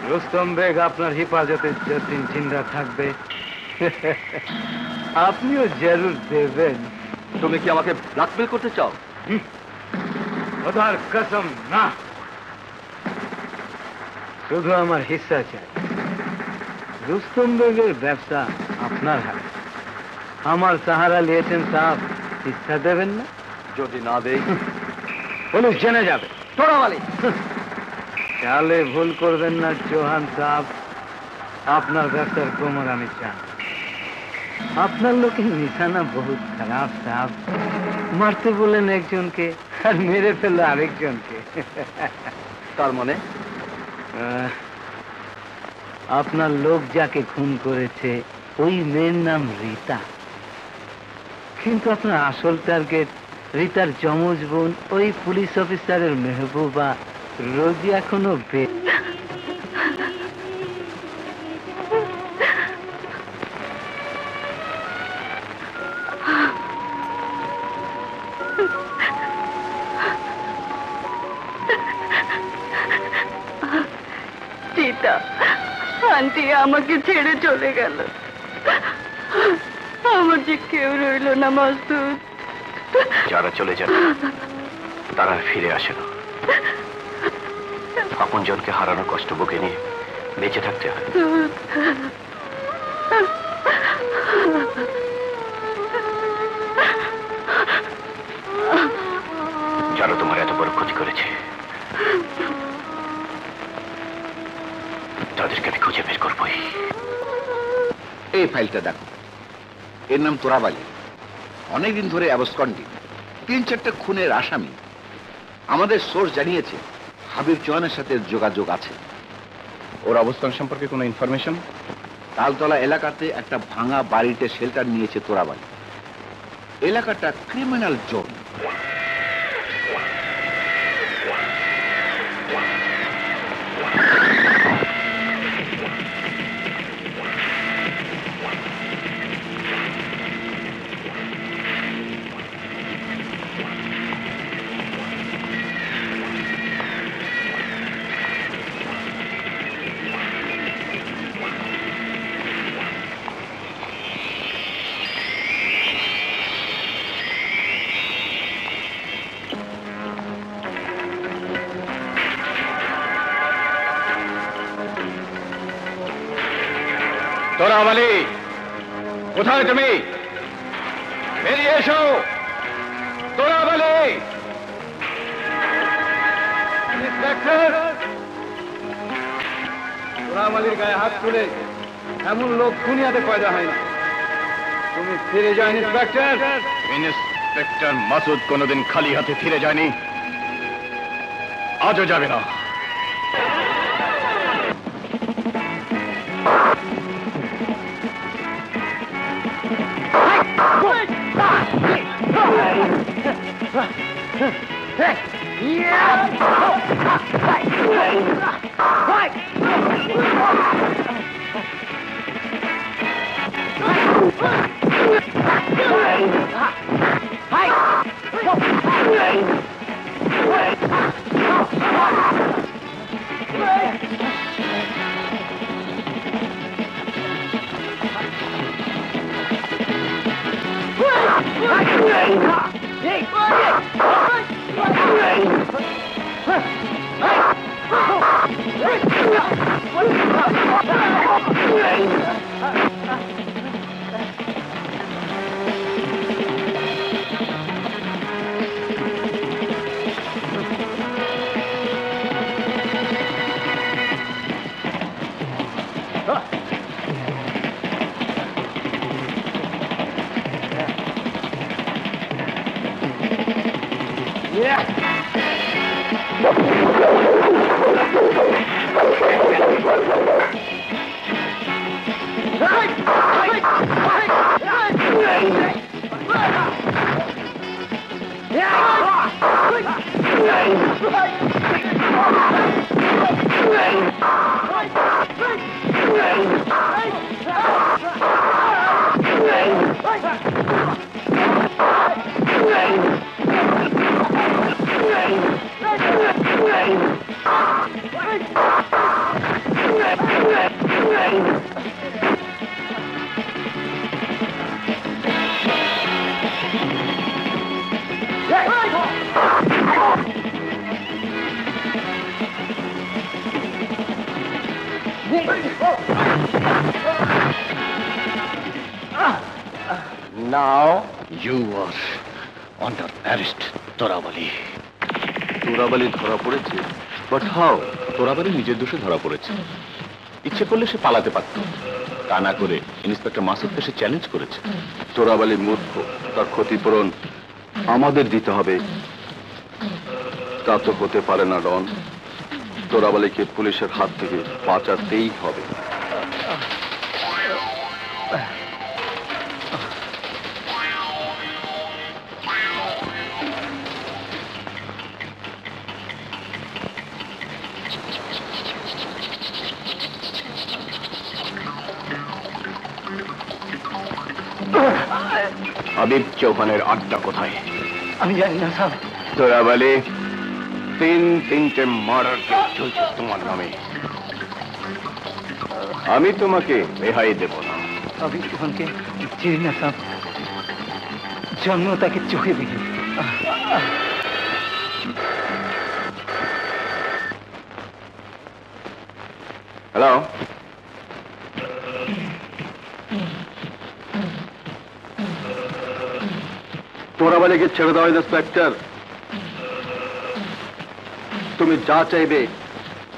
রুস্তম বেগ আপনার হেফাজতে যতদিন জিন্দা থাকবে আপনিও জরুর দেবেন। তুমি কি আমাকে ব্ল্যাকমেল করতে চাও? খোদার কসম না, শুধু আমার হিস্সা চাই। রুস্তম বেগের ব্যবসা আপনার হাতে, আমার সাহারা নিয়েছেন সাহেব, হিস্সা দেবেন না? যদি না দেই পুলিশ জেনে যাবে। তোরা বলি চালে ভুল করবেন না চৌহান সাহেব, আপনার ব্যবসার কোমর আমি চান। আপনার লোকের নিশানা বহুত খারাপ সাহেব, মারতে বলেন একজনকে আর মেরে ফেললো আরেকজনকে। তার মানে আপনার লোক যাকে খুন করেছে ওই মেয়ের নাম রীতা, কিন্তু আপনার আসল টার্গেট রীতার যমজ বোন ওই পুলিশ অফিসারের মেহবুবা রোজি এখনো সীতা আন্টি আমাকে ছেড়ে চলে গেল, আমার যে কেউ রইল না মাসুদ। যারা চলে যান তারা আর ফিরে আসে না। আপনজনকে হারানোর কষ্ট বুকে নিয়ে বেঁচে থাকতে হয়। যারা তোমার এত বড় ক্ষতি করেছে তাদেরকে আমি খুঁজে বের করবোই। এই ফাইলটা দেখো, এর নাম তোরাবালি, অনেকদিন ধরে অ্যাবসকন্ডিং, 3-4টা খুনের আসামি। আমাদের সোর্স জানিয়েছে হাবিব চৌহানের সাথে যোগাযোগ আছে। ওর অবস্থান সম্পর্কে কোনো ইনফরমেশন? তালতলা এলাকাতে একটা ভাঙা বাড়িতে শেল্টার নিয়েছে তোরাবালি। এলাকাটা ক্রিমিনাল জোন। তোরাবালি, কোথায় তুমি? বেরিয়ে এসো তোরাবালি। তোরাবালির গায়ে হাত তুলে এমন লোক দুনিয়াতে পয়দা হয় না। তুমি ফিরে যাও ইন্সপেক্টর। ইন্সপেক্টর মাসুদ কোনোদিন খালি হাতে ফিরে যায়নি, আজও যাবে না। Now you are under arrest, Torab Ali. Torab Ali ধরা পড়েছে? But how? তোরাবালি নিজের দোষে ধরা পড়েছে। ইচ্ছে করলে সে পালাতে পারত, তা না করে ইন্সপেক্টর মাসুদকে সে চ্যালেঞ্জ করেছে। তোরাবালি মূর্খ, তার ক্ষতিপূরণ আমাদের দিতে হবে। তা তো হতে পারে না ডন। তোরাবালিকে পুলিশের হাত থেকে বাঁচাতেই হবে। হাবিব চৌহানের আড্ডা কোথায়? আমি জানি না স্যার। তোরাবালি, তিনটে মার্ডার কেস চলছে তোমার নামে। আমি তোমাকে রেহাই দেব না। আমি চৌহানকে চিনি না স্যার, জন্ম তাকে চোখে দেখি। হ্যালো, তোরাবালিকে ছেড়ে দাও ইন্সপেক্টর। তুমি যা চাইবে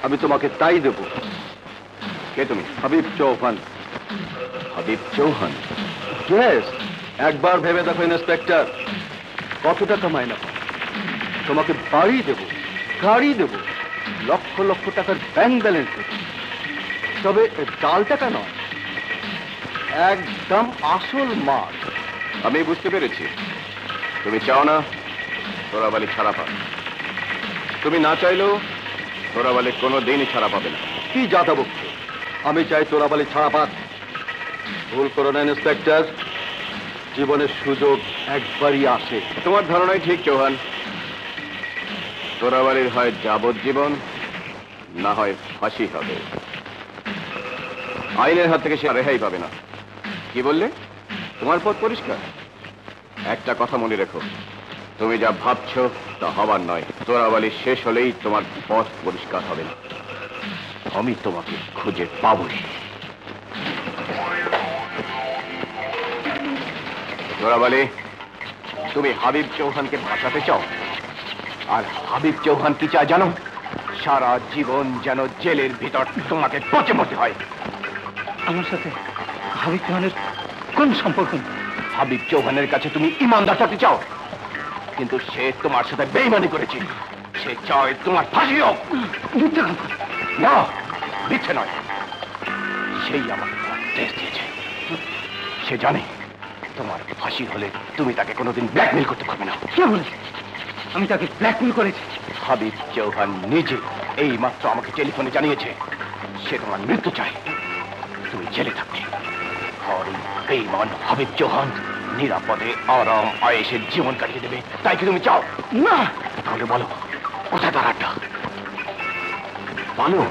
আমি তোমাকে তাই দেব। কে তুমি? হাবিব চৌহান। হাবিব চৌহান? ইয়েস। একবার ভেবে দেখো ইন্সপেক্টর, কত টাকা মাইনা পাও? তোমাকে বাড়ি দেব, গাড়ি দেব, লক্ষ লক্ষ টাকার ব্যাংক ব্যালেন্স দেব। তবে ডাল টাকা নয়, একদম আসল মাল। আমি বুঝতে পেরেছি, তুমি চাও না তোরাবালি ছাড়া পাবে। তুমি না চাইলেও তোরাবালি কোনো দিনই ছাড়া পাবে না। কি যাতা বক্ত? আমি চাই তোরাবালি ছাড়া পাক। ভুল করো না ইন্সপেক্টর, জীবনের সুযোগ একবারই আসে। তোমার ধারণাই ঠিক চৌহান। তোরাবালির হয় যাবজ্জীবন, না হয় ফাঁসি হবে। আইনের হাত থেকে সে রেহাই পাবে না। কি বললে? তোমার পথ পরিষ্কার? একটা কথা মনে রেখো, তুমি যা ভাবছো তা হবার নয়। তোরাবালি শেষ হলেই তোমার পথ পরিষ্কার হবে না। আমি তোমাকে খুঁজে পাবই। তোরাবালি, তুমি হাবিব চৌহানকে বাঁচাতে চাও, আর হাবিব চৌহান কি চায় জানো? সারা জীবন যেন জেলের ভিতর তোমাকে পচে মরতে হয়। আমার সাথে হাবিব চৌহানের কোন সম্পর্ক নেই। হাবিব চৌহানের কাছে তুমি ইমানদার থাকতে চাও, কিন্তু সে তোমার সাথে বেইমানি করেছে। সে চায় তোমার ফাঁসি হোক। না, মিথ্যে নয়, সেই আমাকে তোমার দেশ দিয়েছে। সে জানে তোমার ফাঁসি হলে তুমি তাকে কোনোদিন ব্ল্যাকমেল করতে পারবে না। কে বলেছে আমি তাকে ব্ল্যাকমেল করেছি? হাবিব চৌহান নিজে এই মাত্র আমাকে টেলিফোনে জানিয়েছে সে তোমার মৃত্যু চায়। তুমি জেলে থাকবে, আর এই বেঈমান হাবিব চৌহান নিরাপদে আরাম আয়েশের জীবন কাটিয়ে দেবে। তাই কি তুমি চাও? না। তাহলে বলো, কোথায় তার আড্ডা? বলো,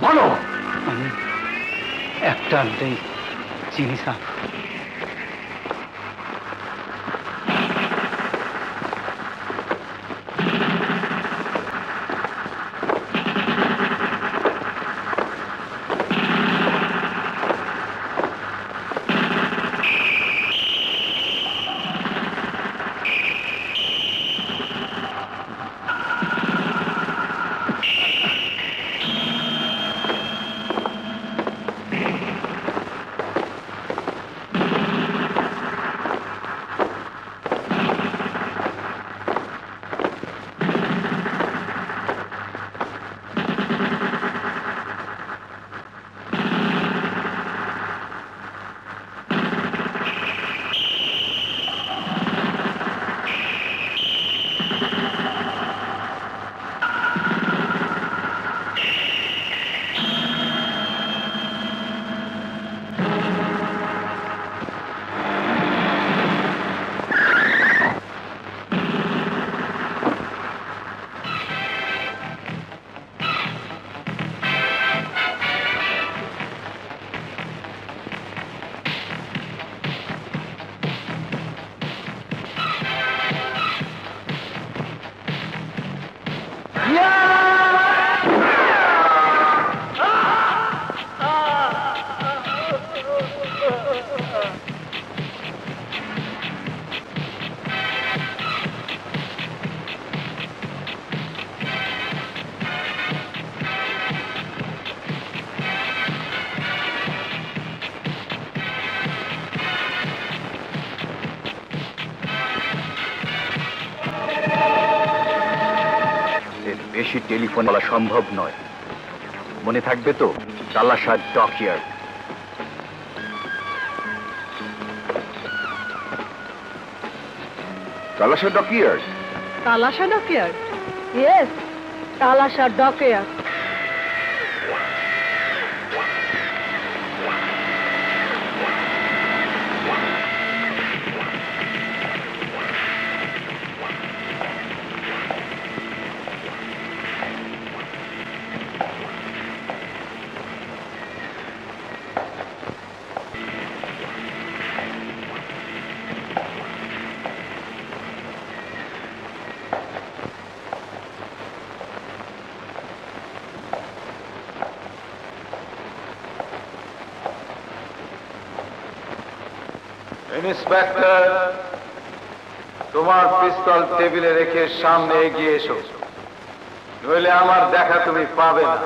বলো। আমি একটা আড্ডাই চিনি স্যার, বেশি টেলিফোন বলা সম্ভব নয়। মনে থাকবে তো, Talasha dockyard. Talasha dockyard? Talasha dockyard? Yes, Talasha dockyard. Inspector, তোমার পিস্তল টেবিলে রেখে সামনে এগিয়ে এসো, নইলে আমার দেখা তুমি পাবে না।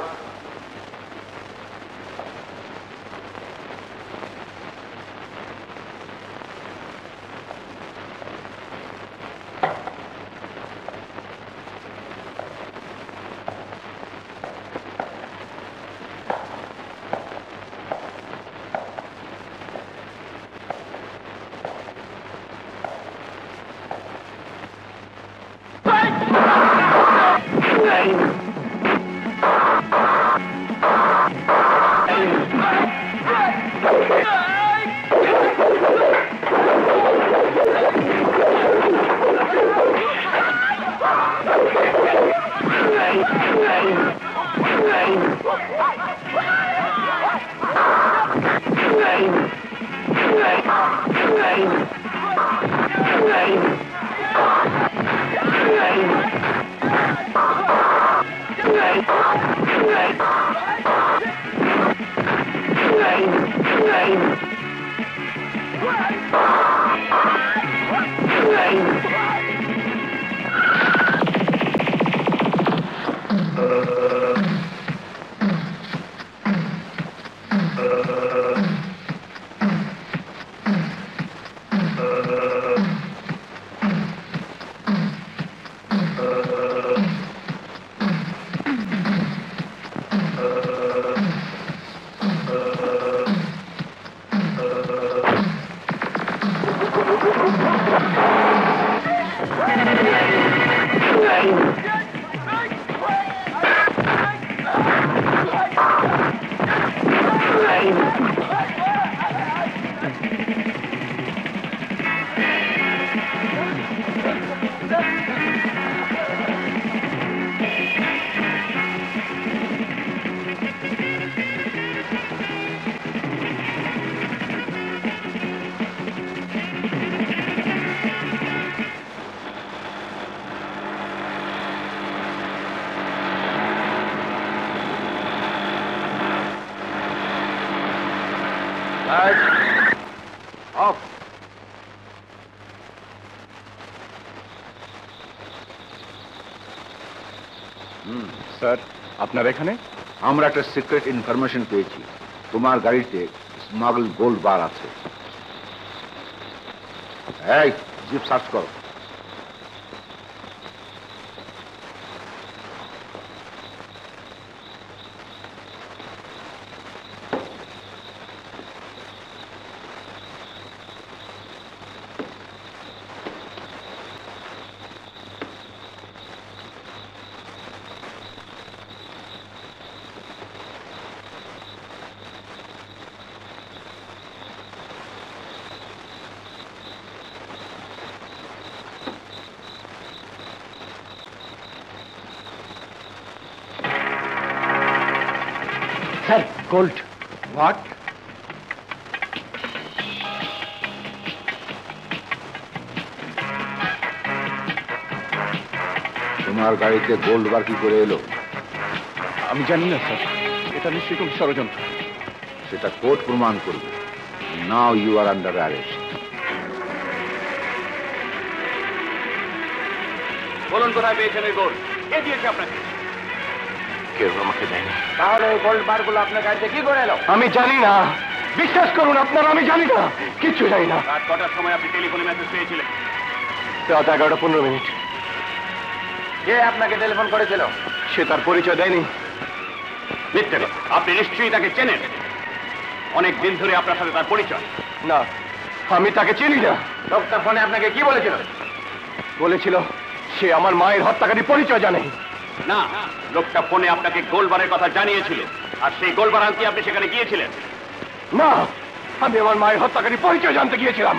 স্যার, আপনার এখানে? আমরা একটা সিক্রেট ইনফরমেশন পেয়েছি, তোমার গাড়িতে স্মাগল গোল্ড বার আছে। এই জিপ সার্চ করো। Sir, gold. হোয়াট? তোমার গাড়িতে গোল্ড বার কি করে এলো? আমি জানি না স্যার, এটা নিশ্চয়ই কোন ষড়যন্ত্র। সেটা কোর্ট প্রমাণ করবে। Now you are under arrest. বলুন, কোথায় পেয়েছেন ওই গোল্ড? কে দিয়েছে আপনাকে? কেউ আমাকে দেয়নি। তাহলে ওই গোল্ড বারগুলো আপনার গাড়িতে কি করে এলো? আমি জানি না, বিশ্বাস করুন আপনার, আমি জানি না, কিচ্ছু জানি না। রাত কটার সময় আপনি টেলিফোনে মেসেজ পেয়েছিলেন? রাত 11টা 15 মিনিট। কে আপনাকে টেলিফোন করেছিল? সে তার পরিচয় দেয়নি। মিথ্যে কথা। আপনি নিশ্চয়ই তাকে চেনেন, অনেক দিন ধরে আপনার সাথে তার পরিচয়। না, আমি তাকে চিনি না। লোকটা ফোনে আপনাকে কি বলেছিল? বলেছিল সে আমার মায়ের হত্যাকারী পরিচয় জানে। না, লোকটা ফোনে আপনাকে গোলবারের কথা জানিয়েছিল, আর সেই গোলবার আনতে আপনি সেখানে গিয়েছিলেন। না, আমি আমার মায়ের হত্যাকারী পরিচয় জানতে গিয়েছিলাম।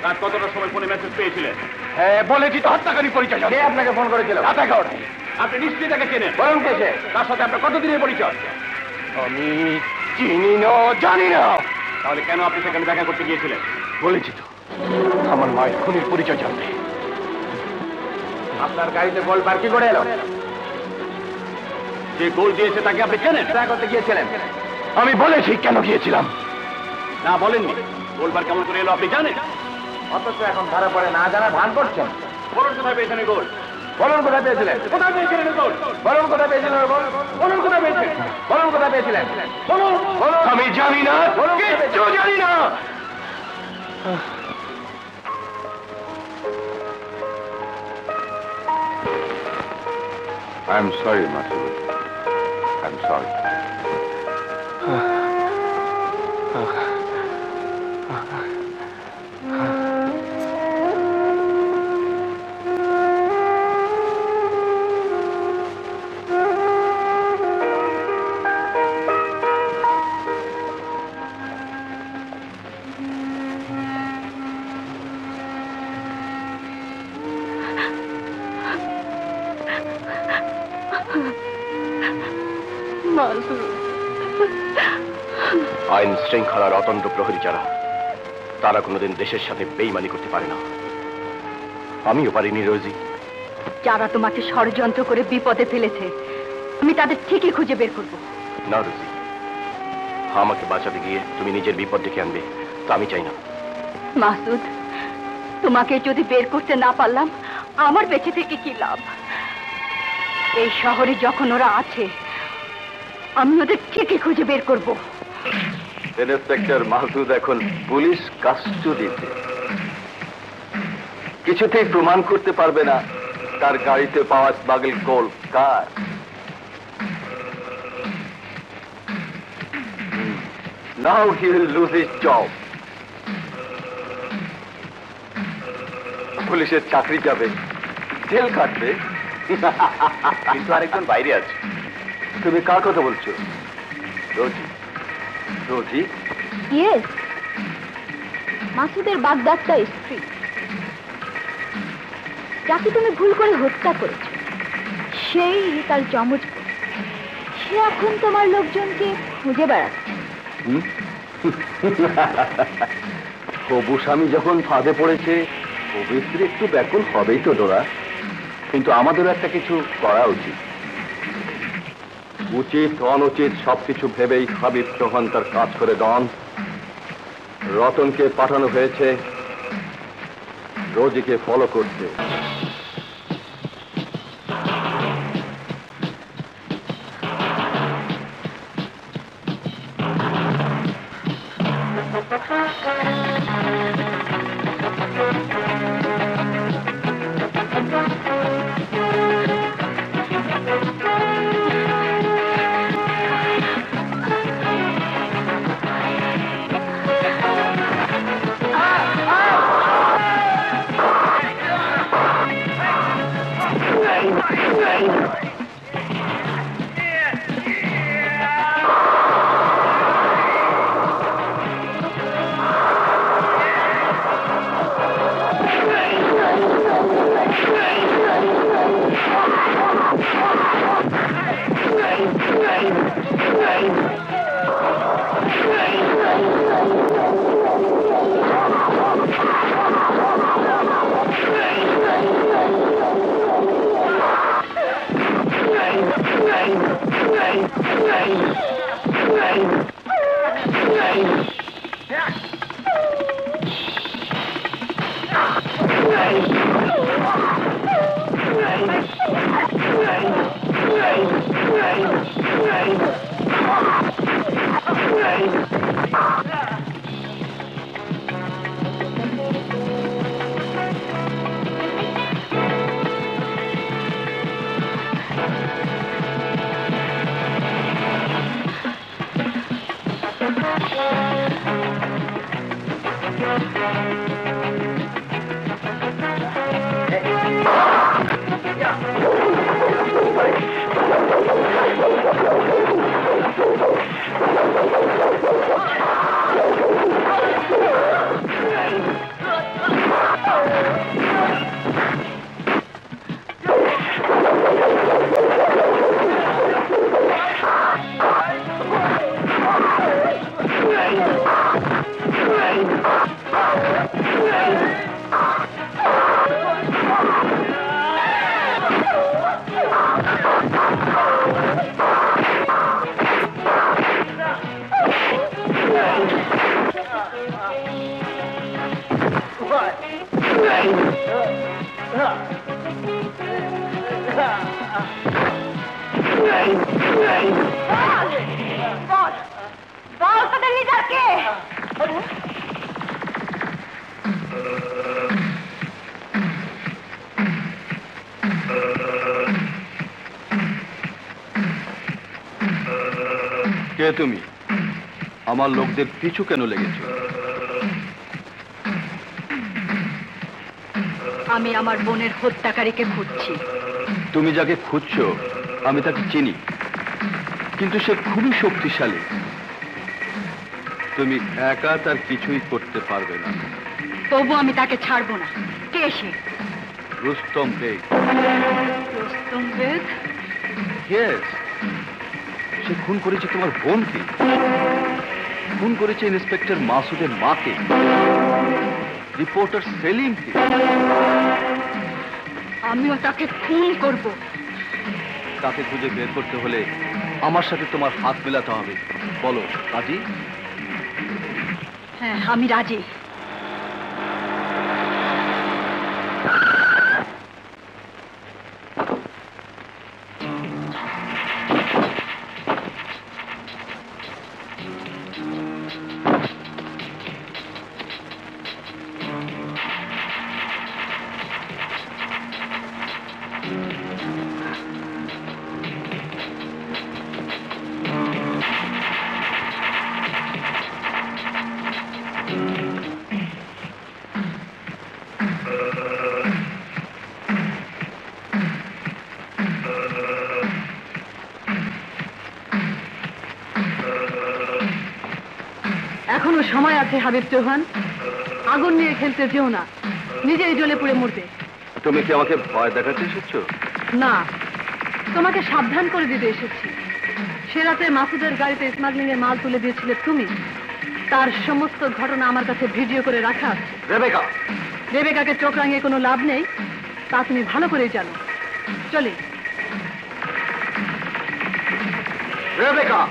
রাত কতটার সময় ফোনে মেসেজ পেয়েছিলেন? হ্যাঁ, বলেছি তো হত্যাকারী পরিচয় জানতে। কে আপনাকে ফোন করেছিল? রাত 11টায়। আপনি নিশ্চয়ই তাকে চেনেন। বলুন কে সে? তার সাথে আপনার কতদিনের পরিচয়? আমি চিনি না, জানি না। তাহলে কেন আপনি সেখানে দেখা করতে গিয়েছিলেন? বলেছি তো, আমার মায়ের খুনির পরিচয় জানতে। আপনার গাড়িতে গোলবার কি করে এলো? যে গোল দিয়েছে তাকে আপনি চেনেন? দেখা করতে গিয়েছিলেন? আমি বলেছি কেন গিয়েছিলাম। না, বলেননি। গোলবার কেমন করে এলো আপনি জানেন? অথচ এখন ধরা পড়ে না জানা ভান করছেন। বলুন কোথায় পেয়েছেন এই গোল? বলুন কোথায় পেয়েছিলেন? কোথায় পেয়েছিলেন এই গোল? বলুন কোথায় পেয়েছিলেন এই গোল? বলুন কোথায় পেয়েছিলেন? বলুন কোথায় পেয়েছিলেন? বলুন, বলুন। আমি জানি না, কিচ্ছু জানি না। I'm sorry, Masood. I'm sorry. আইন শৃঙ্খলার অতন্ত্র প্রহরী যারা, তারা কোনোদিন দেশের সাথে বেইমানি করতে পারে না। আমিও পারিনি রোজি। যারা তোমাকে ষড়যন্ত্র করে বিপদে ফেলেছে, আমি তাদের ঠিকই খুঁজে বের করব। না রোজি, আমাকে বাঁচাতে গিয়ে তুমি নিজের বিপদ ডেকে আনবে, তা আমি চাই না। মাসুদ, তোমাকে যদি বের করতে না পারলাম, আমার বেঁচে থেকে কি লাভ? এই শহরে যখন ওরা আছে, আমি ওদের ঠিকই খুঁজে বের করব। ইন্সপেক্টর মাহসুদ এখন পুলিশ কাস্টডিতে। কিছুতেই প্রমাণ করতে পারবে না তার গাড়িতে পাওয়া smuggle goal car. Now he will lose his job. পুলিশের চাকরি যাবে, জেল কাটবে। কিন্তু আরেকজন বাইরে আছে। তুমি কার কথা বলছো? রোজি? রোজি? ইয়েস, মাসুদের বাগদাদটা স্ত্রী, যাকে তুমি ভুল করে হত্যা করেছো, সেই তার যমজ বোন। সে এখন তোমার লোকজনকে খুঁজে বেড়াচ্ছে। হবু স্বামী যখন ফাঁদে পড়েছে, অভিস্ত্রী একটু ব্যাকুল হবেই তো ডোরা। কিন্তু আমাদেরও একটা কিছু করা উচিত। উচিত অনুচিত সবকিছু ভেবেই হাবিব চৌহান তার কাজ করে ডন। রতনকে পাঠানো হয়েছে রোজিকে ফলো করতে। বল তোদের লিডারকে। কে তুমি? আমার লোকদের পিছু কেন লেগেছ? আমি আমার বোনের হত্যাকারীকে খুঁজছি। তুমি যাকে খুঁজছো আমি তাকে চিনি, কিন্তু সে খুবই শক্তিশালী। তুমি একা তার কিছুই করতে পারবে না। তবু আমি তাকে ছাড়বো না। কে সে? রুস্তম বেগ। রুস্তম বেগ? ইয়েস, সে খুন করেছে তোমার বোনকে, খুন করেছে ইন্সপেক্টর মাসুদের মাকে, রিপোর্টার সেলিমকে। আমিও তাকে খুন করব। তাকে খুঁজে বের করতে হলে আমার সাথে তোমার হাত মেলাতে হবে। বলো, রাজি? হ্যাঁ, আমি রাজি। এখনো সময় আছে হাবিব চৌহান। আগুন নিয়ে খেলতে যেও না, নিজেই জ্বলে পুড়ে মরবে। তুমি কি আমাকে ভয় দেখাতে এসেছো? না, তোমাকে সাবধান করে দিতে এসেছি। সে রাতে মাসুদের গাড়িতে স্মাগলিং এর মাল তুলে দিয়েছিলে তুমি। তার সমস্ত ঘটনা আমার কাছে ভিডিও করে রাখা আছে। রেবেকা! রেবেকাকে চোখ রাঙিয়ে কোনো লাভ নেই, তা তুমি ভালো করেই জানো। চলে। রেবেকা!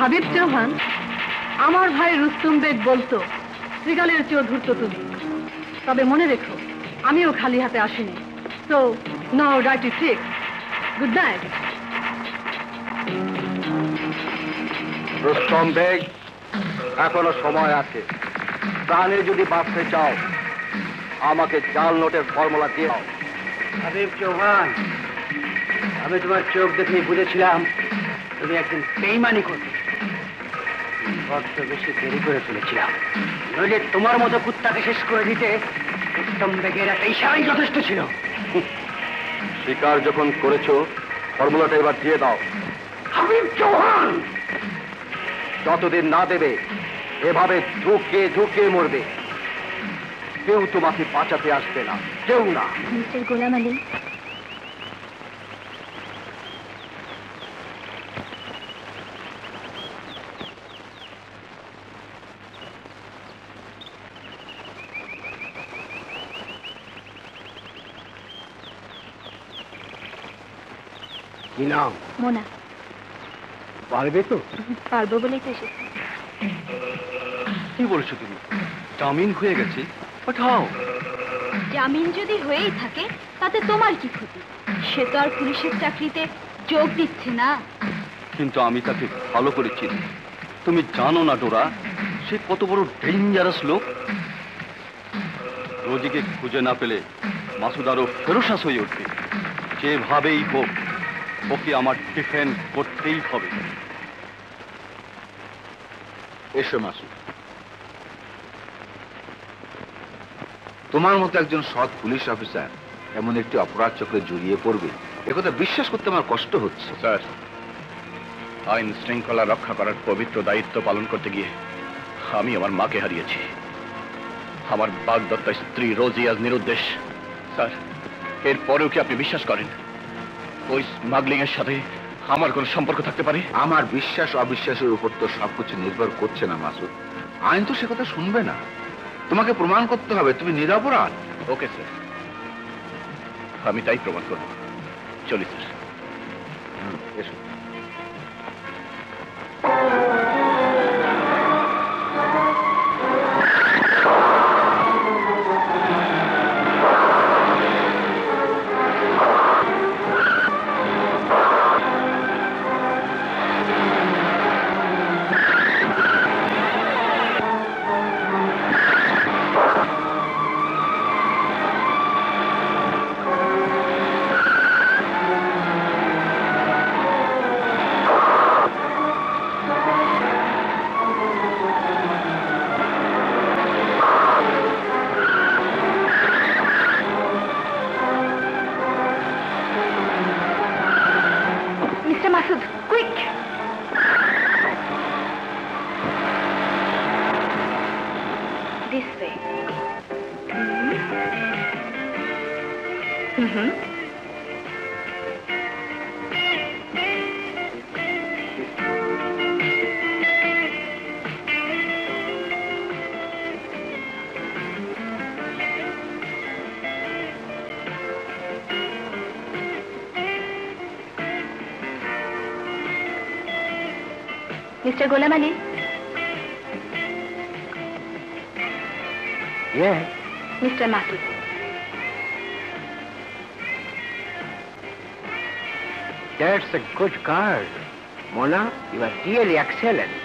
হাবিব চৌহান, আমার ভাই রুস্তম বেগ বলতো শ্রীগালের চেয়েও ধূর্ত তুমি। তবে মনে রেখো, আমিও খালি হাতে আসিনি। So no dirty trick. Good night. Rustam Beg, এখনো সময় আছে। প্রাণে যদি বাঁচতে চাও আমাকে জাল নোটের ফর্মুলা দিয়ে দাও। হাবিব চৌহান, আমি তোমার চোখ দেখেই বুঝেছিলাম তুমি একদিন বেইমানি করবে। বড্ড বেশি দেরি করে ফেলেছিলাম, নইলে তোমার মতো কুত্তাকে শেষ করে দিতে উত্তম বেগের একটা ইশারাই যথেষ্ট ছিল। শিকার যখন করেছো ফর্মুলাটা এবার দিয়ে দাও। হাবিব চৌহান, যতদিন না দেবে এভাবে ঝুঁকে ঝুঁকে মরবে। কেউ তোমাকে বাঁচাতে আসবে না, কেউ না। মিস্টার গোলাম আলী, কি নাম? মোনা। পারবে তো? পারবো বলেই তো এসেছি। কি বলছো তুমি? জামিন হয়ে গেছে? পাঠাও। জামিন যদি হয়েই থাকে তাতে তোমার কি ক্ষতি? সে তো আর পুলিশের চাকরিতে যোগ দিচ্ছে না। কিন্তু আমি তাকে ভালো করে চিনি। তুমি জানো না ডোরা, সে কত বড় ডেঞ্জারাস লোক। রোজিকে খুঁজে না পেলে মাসুদ আরো ফেরোসাস হয়ে উঠবে। যেভাবেই হোক ওকে আমার ডিফেন্ড করতেই হবে। এসো মাসুদ, তোমার মতো একজন সৎ পুলিশ অফিসার এমন একটি অপরাধ চক্রে জড়িয়ে পড়বে একথা বিশ্বাস করতে আমার কষ্ট হচ্ছে। স্যার, আইন শৃঙ্খলা রক্ষা করার পবিত্র দায়িত্ব পালন করতে গিয়ে আমি আমার মাকে হারিয়েছি। আমার বাগদত্তা স্ত্রী রোজি আজ নিরুদ্দেশ। স্যার, এরপরেও কি আপনি বিশ্বাস করেন ওই স্মাগলিং এর সাথে আমার কোনো সম্পর্ক থাকতে পারে? আমার বিশ্বাস অবিশ্বাসের উপর তো সবকিছু নির্ভর করছে না মাসুদ। আইন তো সে কথা শুনবে না। তোমাকে প্রমাণ করতে হবে তুমি নিরপরাধ। ওকে স্যার, আমি তাই প্রমাণ করব। চলি স্যার। এসো। Mister Masud, quick! This way. Mister Golam Ali, mister Masud. That's a good card. Mona, you are really excellent.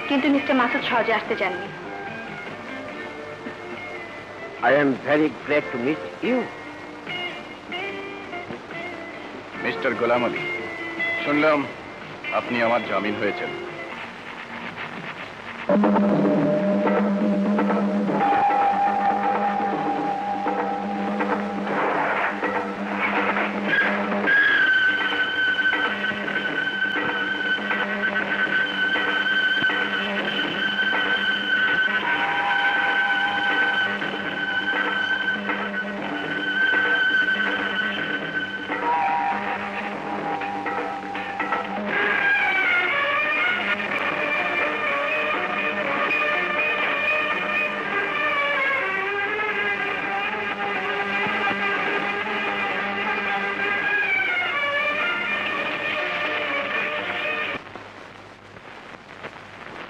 কিন্তু মিস্টার মাসুদ সহজে আসতে চাননি। I am very glad to meet you. Mister Golam Ali, শুনলাম আপনি আমার জামিন হয়েছেন।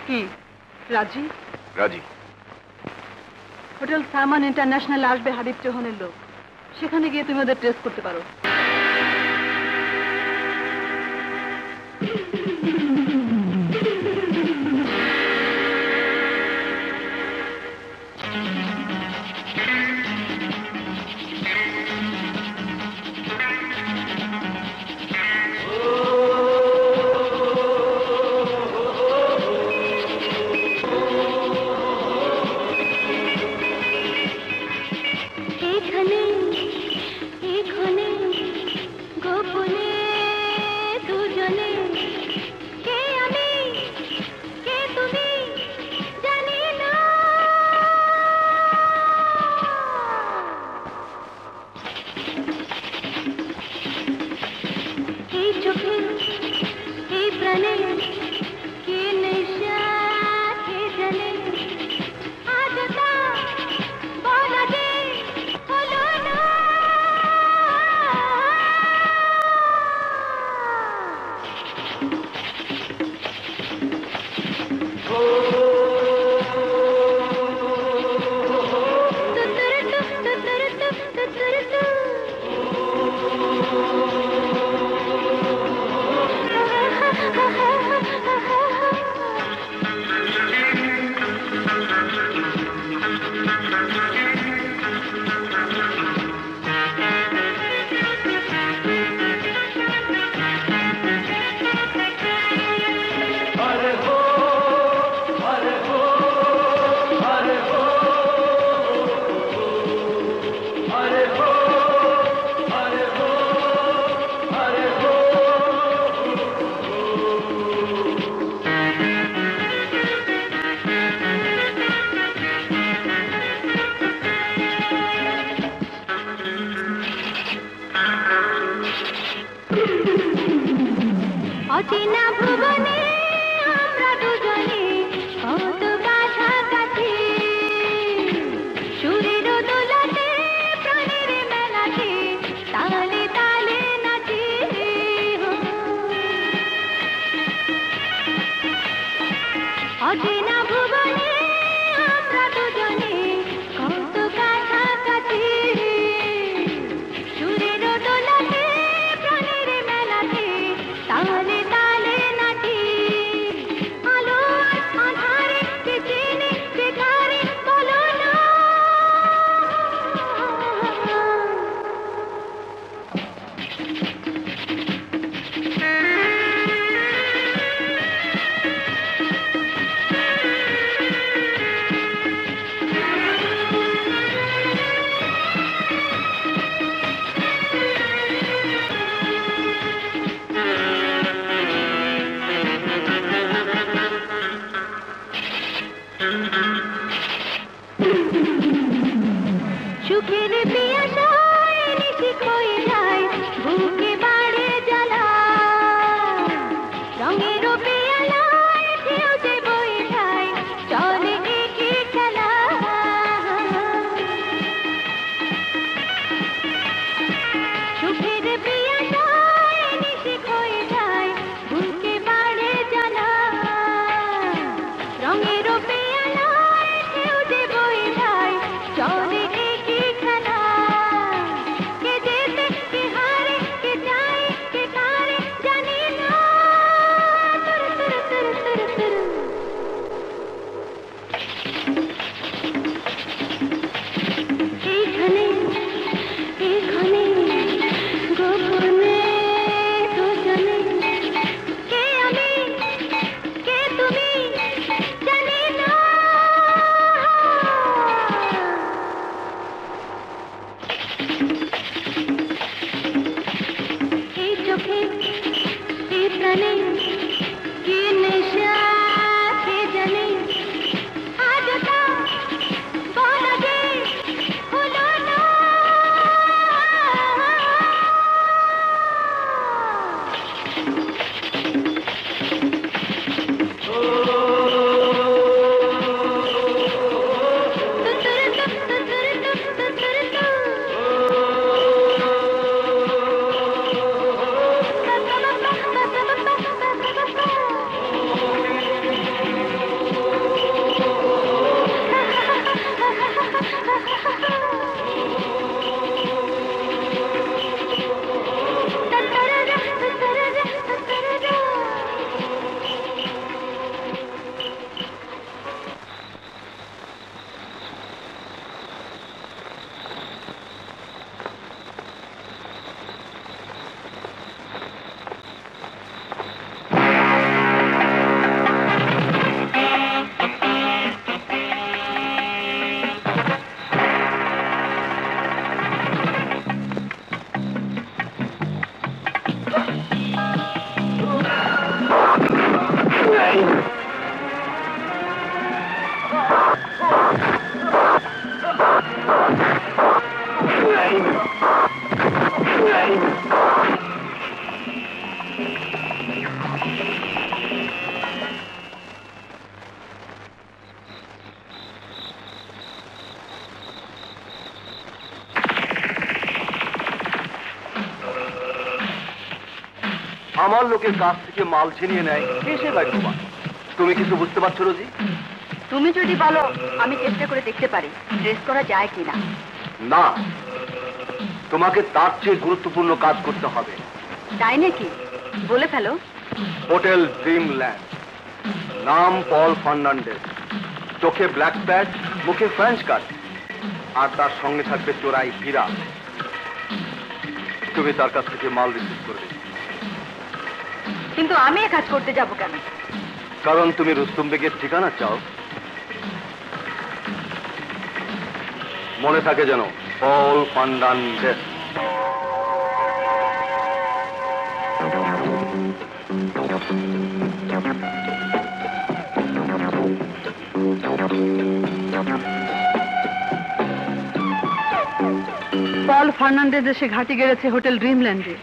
কি রাজি? রাজি। হোটেল সামান ইন্টারন্যাশনাল আসবে হাবিব চৌহানের লোক, সেখানে গিয়ে তুমি ওদের টেস্ট করতে পারো। অচেনা ভুবনে আমরা দুজনে কত কাছাকাছি, সুরের দোলাতে প্রাণের মেলাতে তালে তালে নাচি। অচেনা ভুবনে আমরা দুজনে কত কাছাকাছি, সুরের দোলাতে প্রাণের মেলাতে তালে তালে নাচি। আলো আধারে কে চেনে কে ধারে বলো না, আমার লোকের কাছ থেকে মাল ছিনিয়ে নেয় এসে ভাগ্যবান। তুমি কিছু বুঝতে পারছো রোজি? তুমি যদি বলো আমি চেষ্টা করে দেখতে পারি ট্রেস করা যায় কিনা। না, তোমাকে তার চেয়ে গুরুত্বপূর্ণ কাজ করতে হবে। তাই নাকি? বলে ফেলো। হোটেল ড্রিমল্যান্ড, নাম পল ফার্নান্ডেজ, চোখে ব্ল্যাক প্যাচ, মুখে ফ্রেঞ্চ কাট, আর তার সঙ্গে থাকবে চোরাই হীরা। তুমি তার কাছ থেকে মাল রিসিভ করবে। কিন্তু আমি এ কাজ করতে যাব কেন? কারণ তুমি রুস্তম বেগের ঠিকানা চাও। মনে থাকে যেন, পল ফার্নান্ডেজ। পল ফার্নান্ডেজ এসে ঘাঁটি গেড়েছে হোটেল ড্রিমল্যান্ডে।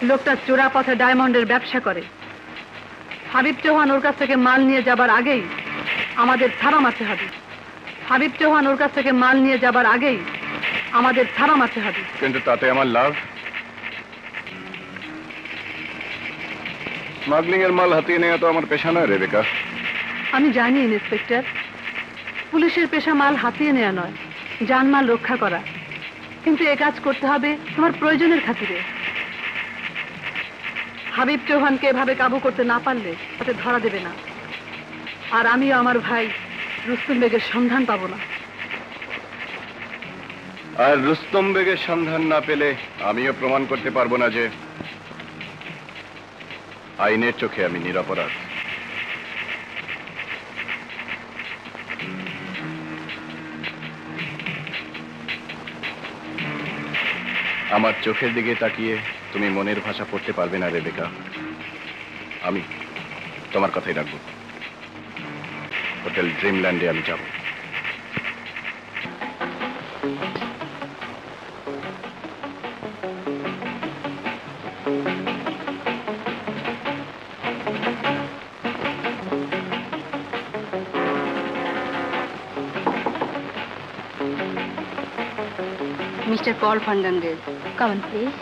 লোকটা চোরা পথে ডায়মন্ডের ব্যবসা করে। হাবিব চৌহান ওর কাছ থেকে মাল নিয়ে যাবার আগেই আমাদের থারা মারতে হবে। হাবিব চৌহান ওর কাছ থেকে মাল নিয়ে যাবার আগেই আমাদের থারা মারতে হবে। কিন্তু তাতে আমার লাভ? স্মাগলিং এর মাল হাতিয়ে নেওয়া তো আমার পেশা নয় রেবেকা। আমি জানি ইন্সপেক্টর, পুলিশের পেশা মাল হাতিয়ে নেওয়া নয়, জানমাল রক্ষা করা। কিন্তু এ কাজ করতে হবে তোমার প্রয়োজনের খাতিরে। হাবিব চৌহানকে এভাবে কাবু করতে না পারলে তাতে ধরা দেবে না, আর আমিও আমার ভাই রুস্তম বেগের সন্ধান পাবো না। আর রুস্তম বেগের সন্ধান না পেলে আমিও প্রমাণ করতে পারবো না যে আইনের চোখে আমি নিরপরাধ। আমার চোখের দিকে তাকিয়ে তুমি মনের ভাষা পড়তে পারবে না রেবেকা। আমি তোমার কথাই রাখবো। হোটেল ড্রিমল্যান্ডে আমি যাব। Mr. Paul Fernandez, come on, please.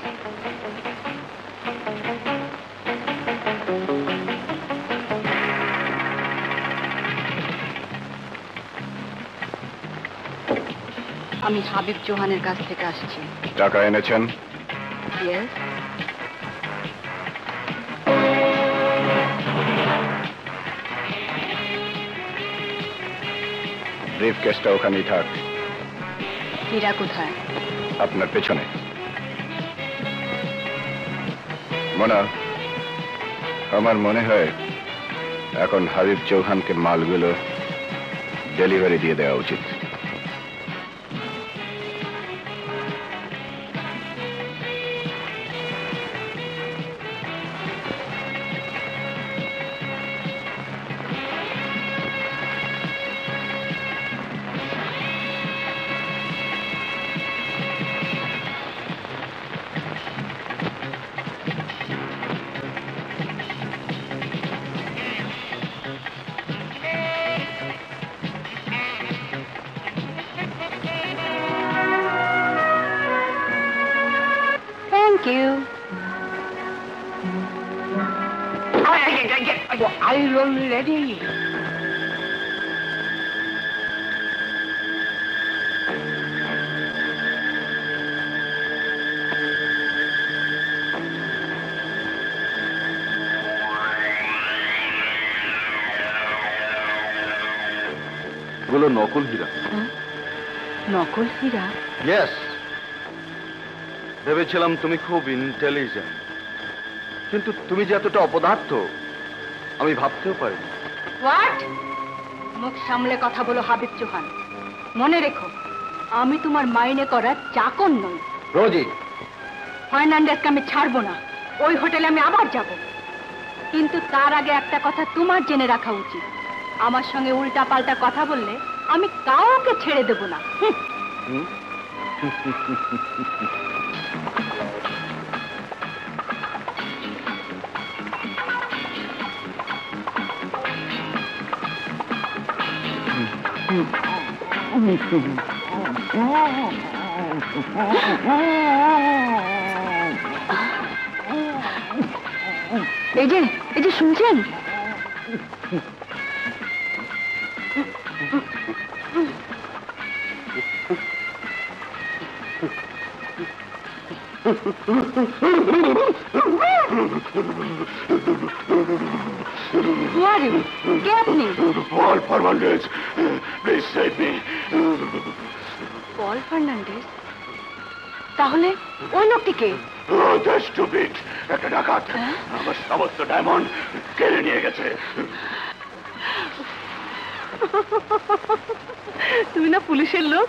আমি হাবিব চৌহানের কাছ থেকে আসছি। টাকা এনেছেন? Yes. ব্রিফ কেসটা ওখানেই থাক। হীরা কোথায়? আপনার পেছনে। মোনা, আমার মনে হয় এখন হাবিব চৌহানকে মালগুলো ডেলিভারি দিয়ে দেওয়া উচিত। Thank you. Are you ready? গুলো নকল হীরা। নকল হীরা? ইয়েস। ভেবেছিলাম তুমি খুব ইন্টেলিজেন্ট, কিন্তু তুমি যে এতটা অপদার্থ আমি ভাবতেও পারিনি। হোয়াট? মুখ সামলে কথা বলো হাবিব চৌহান। মনে রেখো, আমি তোমার মাইনে করা চাকর নই। রোজি, ফার্নান্ডেজকে আমি ছাড়বো না। ওই হোটেলে আমি আবার যাব, কিন্তু তার আগে একটা কথা তোমার জেনে রাখা উচিত। আমার সঙ্গে উল্টা পাল্টা কথা বললে আমি কাউকে ছেড়ে দেব না। এই যে শুনছেন? Who are you? কে আপনি? Paul Fernandez, please save me. Paul Fernandez? তাহলে ওই লোকটিকে? Oh, that's stupid. একটা ডাকাত আমার সমস্ত ডায়মন্ড কেড়ে নিয়ে গেছে। তুমি না পুলিশের লোক?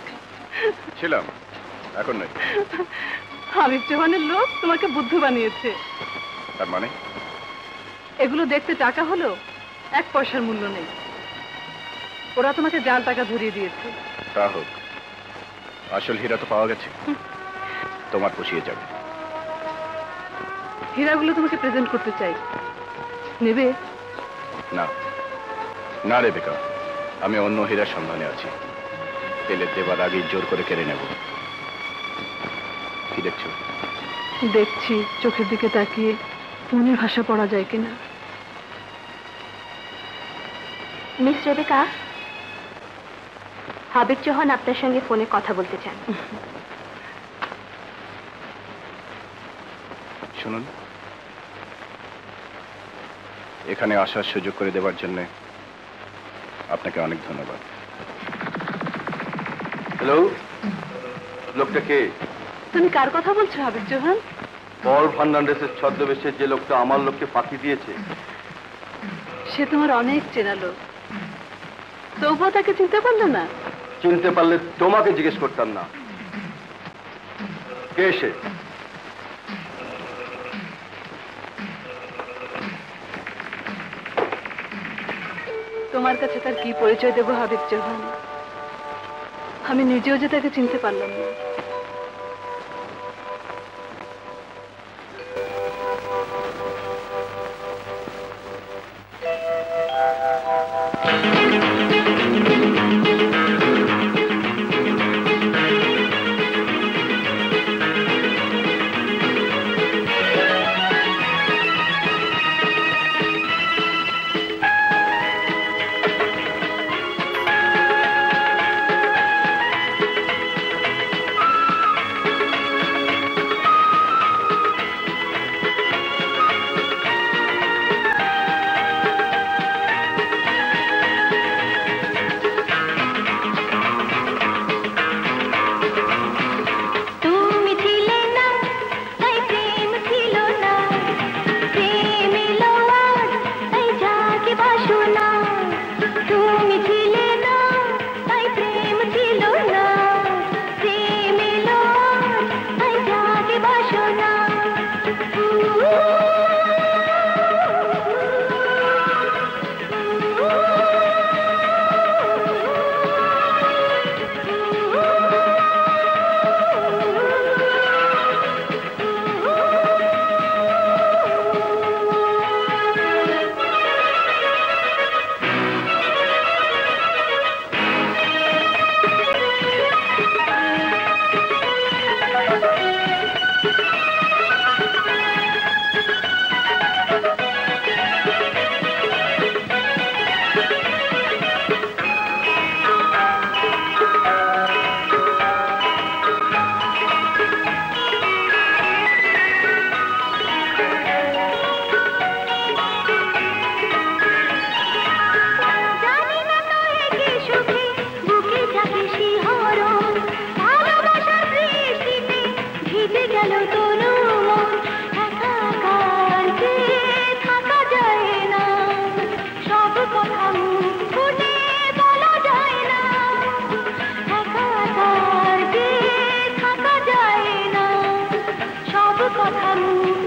ছিলাম, এখন নাই। হাবিব চৌহানের লোক তোমাকে বুদ্ধু বানিয়েছে। তার মানে? এগুলো দেখতে টাকা হলো, 1 পয়সার মূল্য নেই। ওরা তোমাকে জাল টাকা ধরিয়ে দিয়েছে। তা হোক, আসল হীরা তো পাওয়া গেছে, তোমার পুষিয়ে যাবে। হীরাগুলো তোমাকে প্রেজেন্ট করতে চাই, নেবে? না না রেবেকা, আমি অন্য হীরার সন্ধানে আছি। তেলে দেবার আগেই জোর করে কেড়ে নেব। কি দেখছো? দেখছি চোখের দিকে তাকিয়ে মনের ভাষা পড়া যায় কিনা। মিস রেবেকা, হাবিব চৌহান আপনার সঙ্গে ফোনে কথা বলতে চান। শুনুন, এখানে আসার সুযোগ করে দেওয়ার জন্য আপনাকে অনেক ধন্যবাদ। হ্যালো, লোকটা কে? তুমি কার কথা বলছো হাবিব চৌহান? পল ফার্নান্ডেসের ছদ্মবেশে যে লোকটা আমার লোককে ফাঁকি দিয়েছে। সে তোমার অনেক চেনা লোক, তবুও তাকে চিনতে পারলে না? চিনতে পারলে তোমাকে জিজ্ঞেস করতাম না। কে সে? তোমার কাছে তার কি পরিচয় দেবো হাবিব চৌহান? আমি নিজেও যে তাকে চিনতে পারলাম না।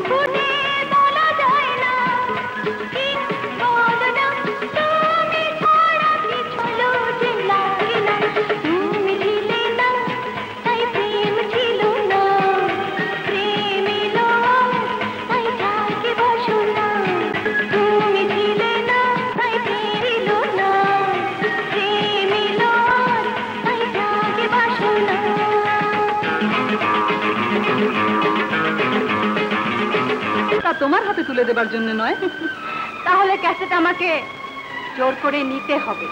ফুটে বলা যায় না ঠিক বলো না তুমি ছাড়া কিছু যে লাগে না তুমি ছিলে না তাই প্রেম ছিল না প্রেম এলো তাই যাকে বাসনা তুমি ছিলে না তাই প্রেম এলো না প্রেম এলো তাই যাকে বাসনা তা তোমার হাতে তুলে দেবার জন্য নয়। তাহলে ক্যাসেট আমাকে জোর করে নিতে হবে।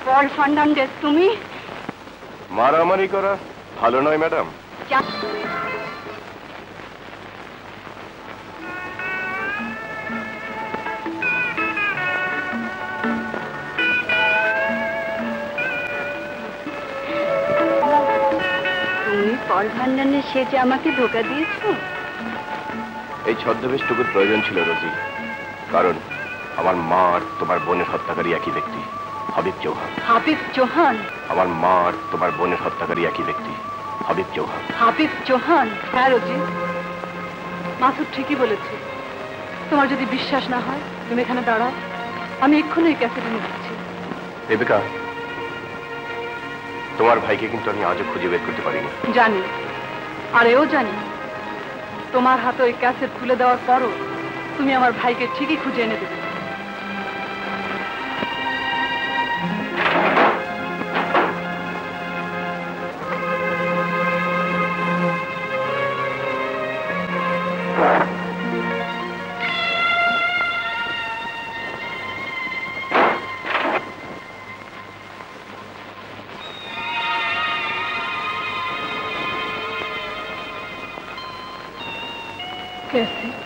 পল ফার্নান্ডেজ, তুমি মারামারি করা ভালো নয় ম্যাডাম। তুমি পল ফার্নান্ডেজ সেজে আমাকে ধোকা দিয়েছো। এই ছদ্মবেশটুকুর প্রয়োজন ছিল রোজি, কারণ আমার মা আর তোমার বোনের হত্যাকারী একই ব্যক্তি, হাবিব চৌহান। হাবিব চৌহান? আমার মা আর তোমার বোনের হত্যাকারী একই ব্যক্তি, হাবিব চৌহান। হাবিব চৌহান? হ্যাঁ রোজি, মাসুদ ঠিকই বলেছে। তোমার যদি বিশ্বাস না হয় তুমি এখানে দাঁড়াও, আমি এক্ষুনি এই ক্যাসেটে নিয়ে যাচ্ছি। রেবেকা, তোমার ভাইকে কিন্তু আমি আজও খুঁজে বের করতে পারিনি। জানি, আর এও জানি তোমার হাতে ওই ক্যাসেট তুলে দেওয়ার পরও তুমি আমার ভাইকে ঠিকই খুঁজে এনে দেবে। ক্যাসেট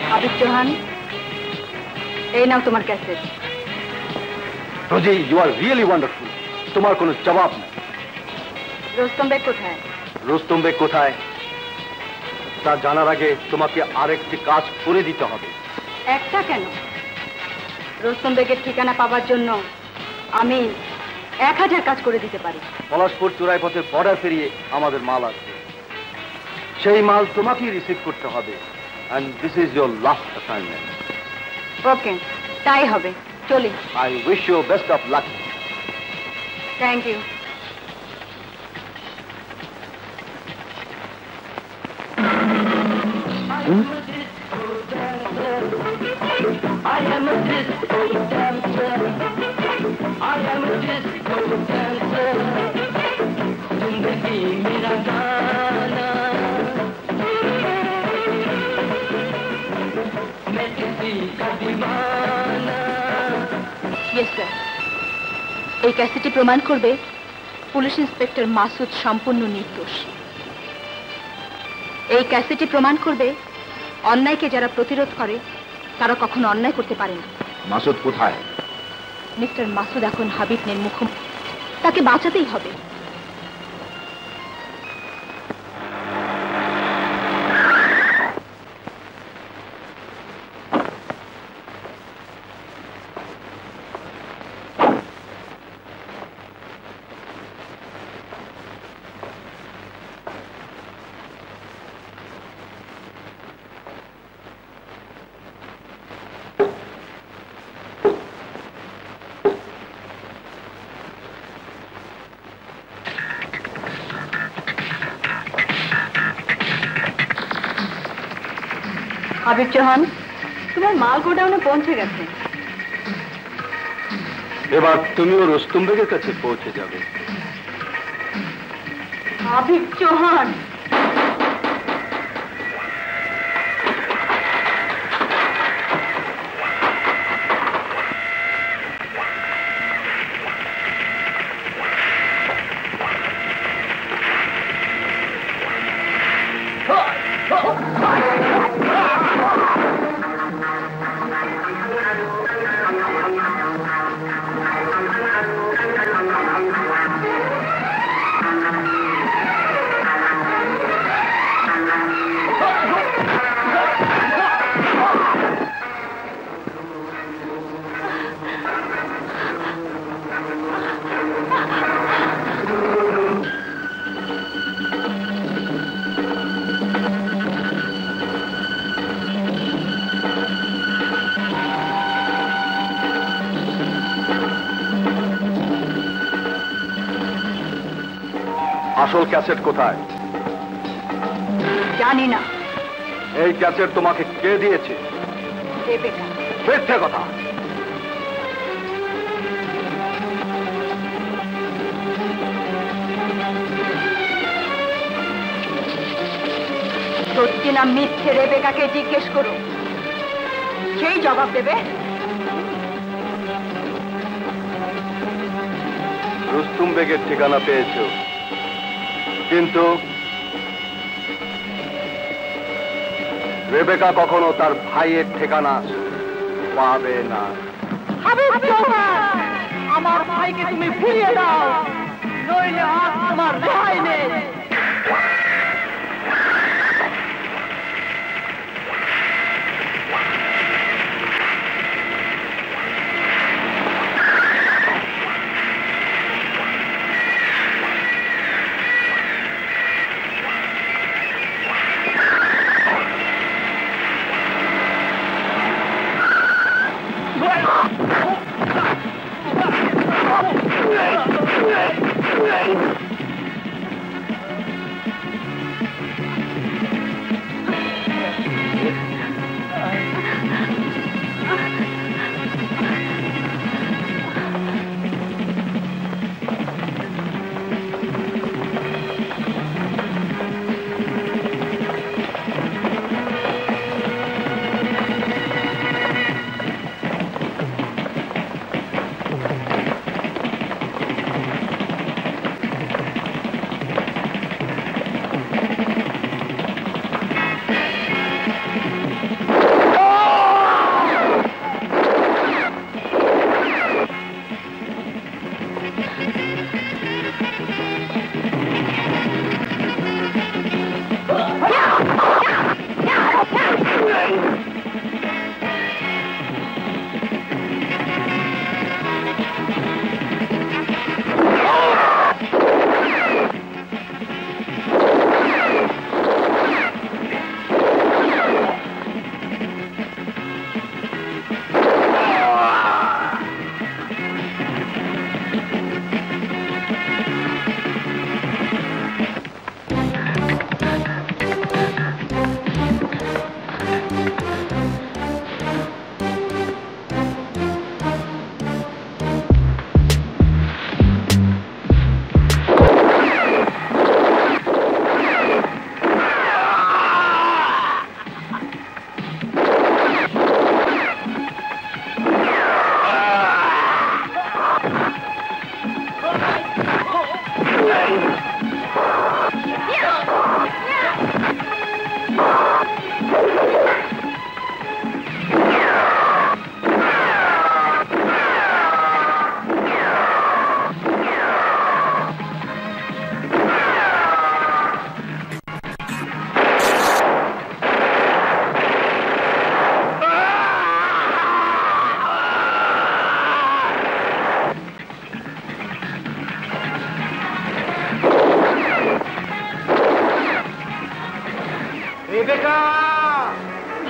হাবিব চৌহান, এই নাও তোমার cassette. Rosie, you are really wonderful. তোমার কোনো জবাব নেই। রোস্তম বেগ কোথায়? রুস্তম বেগ কোথায় তা জানার আগে তোমাকে আরেকটি কাজ করে দিতে হবে। একটা কেন, রোস্তম বেগের ঠিকানা পাবার জন্য আমি 1000 কাজ করে দিতে পারি। পলাশপুর চোরাই পথে বর্ডার পেরিয়ে আমাদের মাল আসবে, সেই মাল তোমাকেই রিসিভ করতে হবে। and this is your last assignment. ওকে, তাই হবে। চলি। I wish you best of luck. Thank you. Yes sir, এই ক্যাসেটটি প্রমাণ করবে পুলিশ ইন্সপেক্টর মাসুদ সম্পূর্ণ নির্দোষ। এই ক্যাসেটটি প্রমাণ করবে অন্যায়কে যারা প্রতিরোধ করে তারা কখনো অন্যায় করতে পারে না। মাসুদ কোথায়? মিস্টার মাসুদ এখন হাবিবের মুখোমুখি, তাকে বাঁচাতেই হবে। হাবিব চৌহান, তোমার মাল গোডাউনে পৌঁছে গেছে। এবার তুমিও রুস্তম বেগের কাছে পৌঁছে যাবে। হাবিব চৌহান, আসল ক্যাসেট কোথায়? জানি না। এই ক্যাসেট তোমাকে কে দিয়েছে? রেবেকা। মিথ্যে কথা। সত্যি না মিথ্যে রেবেকাকে জিজ্ঞেস করো, সেই জবাব দেবে। রুস্তম বেগের ঠিকানা পেয়েছ, কিন্তু রেবেকা কখনো তার ভাইয়ের ঠিকানা পাবে না। আমার ভাইকে তুমি ফিরিয়ে দাও, নইলে আজ তোমার রেহাই নেই।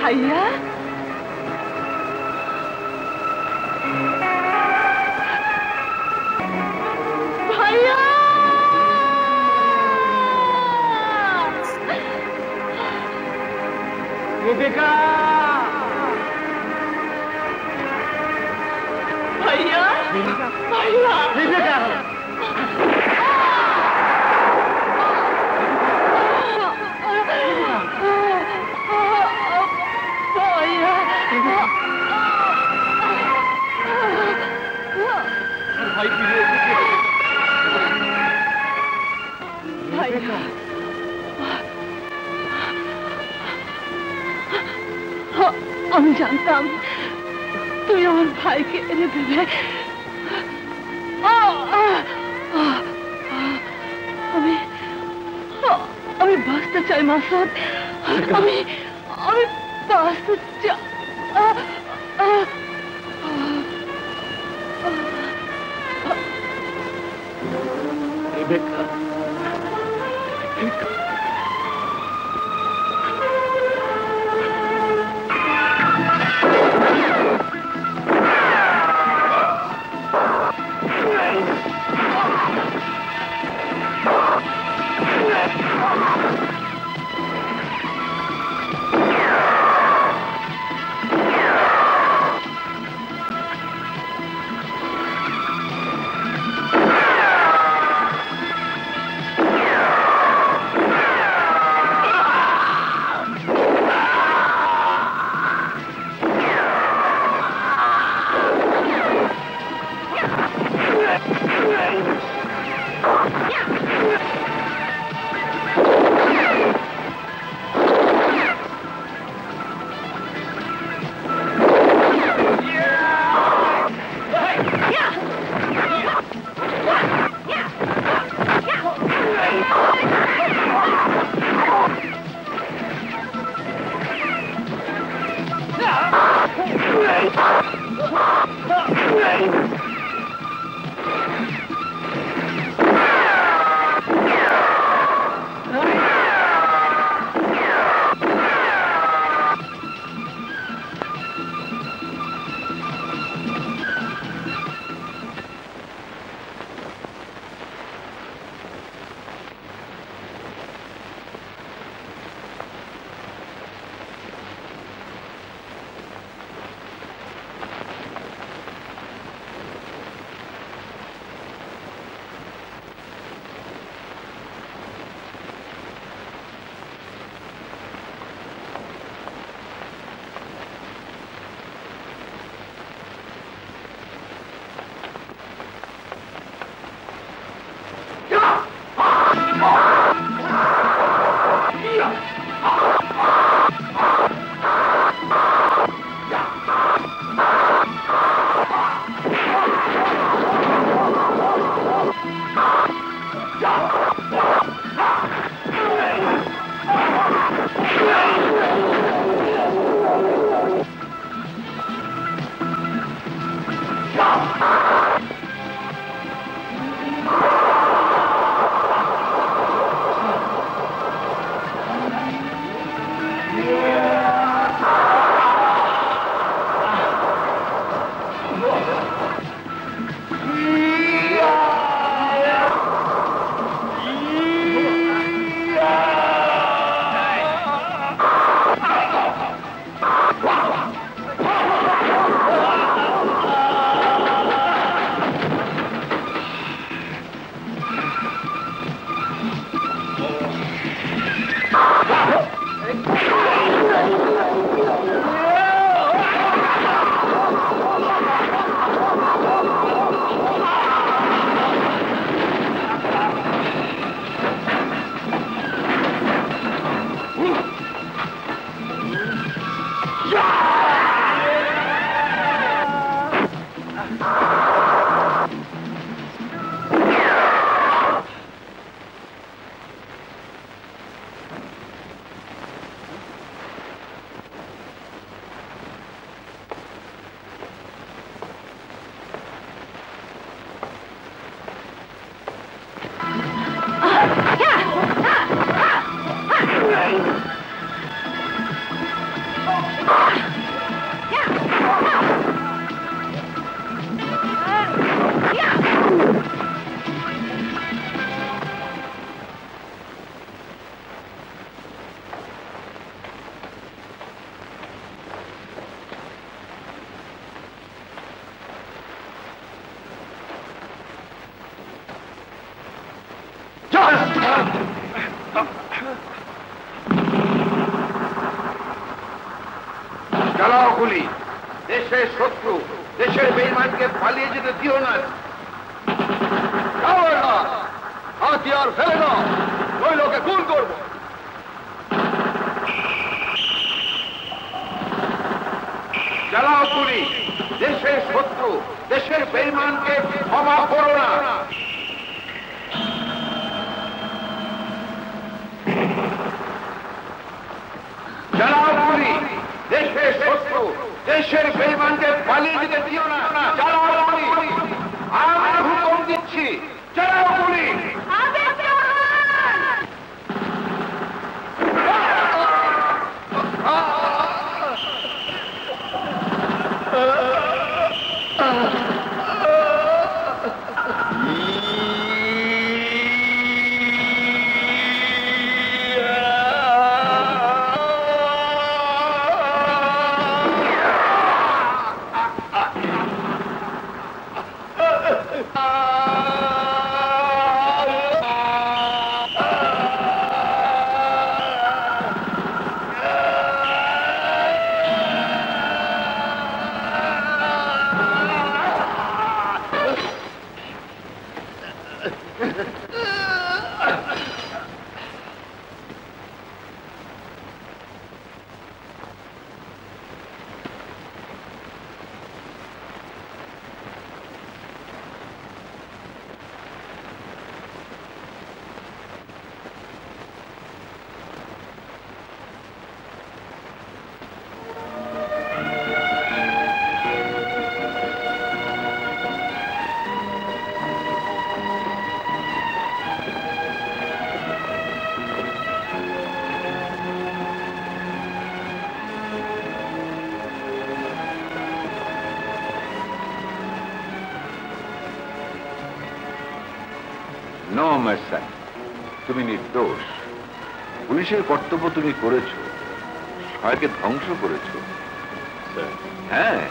ভাইয়া, ভাইয়া, রেবেকা! ভাইয়া ভাইয়া রেবেকা! ভাই ফিরে এসেছে। রেবেকা! আমি জানতাম তুই আমার ভাইকে এনে দেবে। আমি আমি বাঁচতে চাই মাসুদ, আমি আমি বাঁচতে চাই। রেবেকা! খুলি, দেশের শত্রু, দেশের বেঈমানকে পালিয়ে যেতে দিও না। হাতিয়ার ফেলে দাও, ওই লোকে খুন করব। চালাও গুলি, দেশের শত্রু, দেশের বেঈমানকে ক্ষমা করো না। চালাও গুলি, দেশের শত্রু, দেশের বেঈমানকে পালিয়ে যেতে দিও না। চালাও গুলি, আমি হুকুম দিচ্ছি, চালাও গুলি। নো মাই সন, তুমি নির্দোষ। পুলিশের কর্তব্য তুমি করেছো, সবাইকে ধ্বংস করেছো। হ্যাঁ,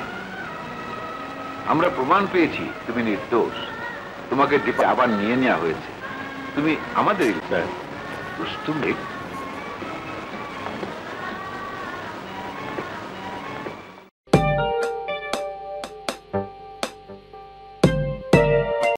আমরা প্রমাণ পেয়েছি তুমি নির্দোষ। তোমাকে আবার নিয়ে নেওয়া হয়েছে। তুমি আমাদের রুস্তম বেগ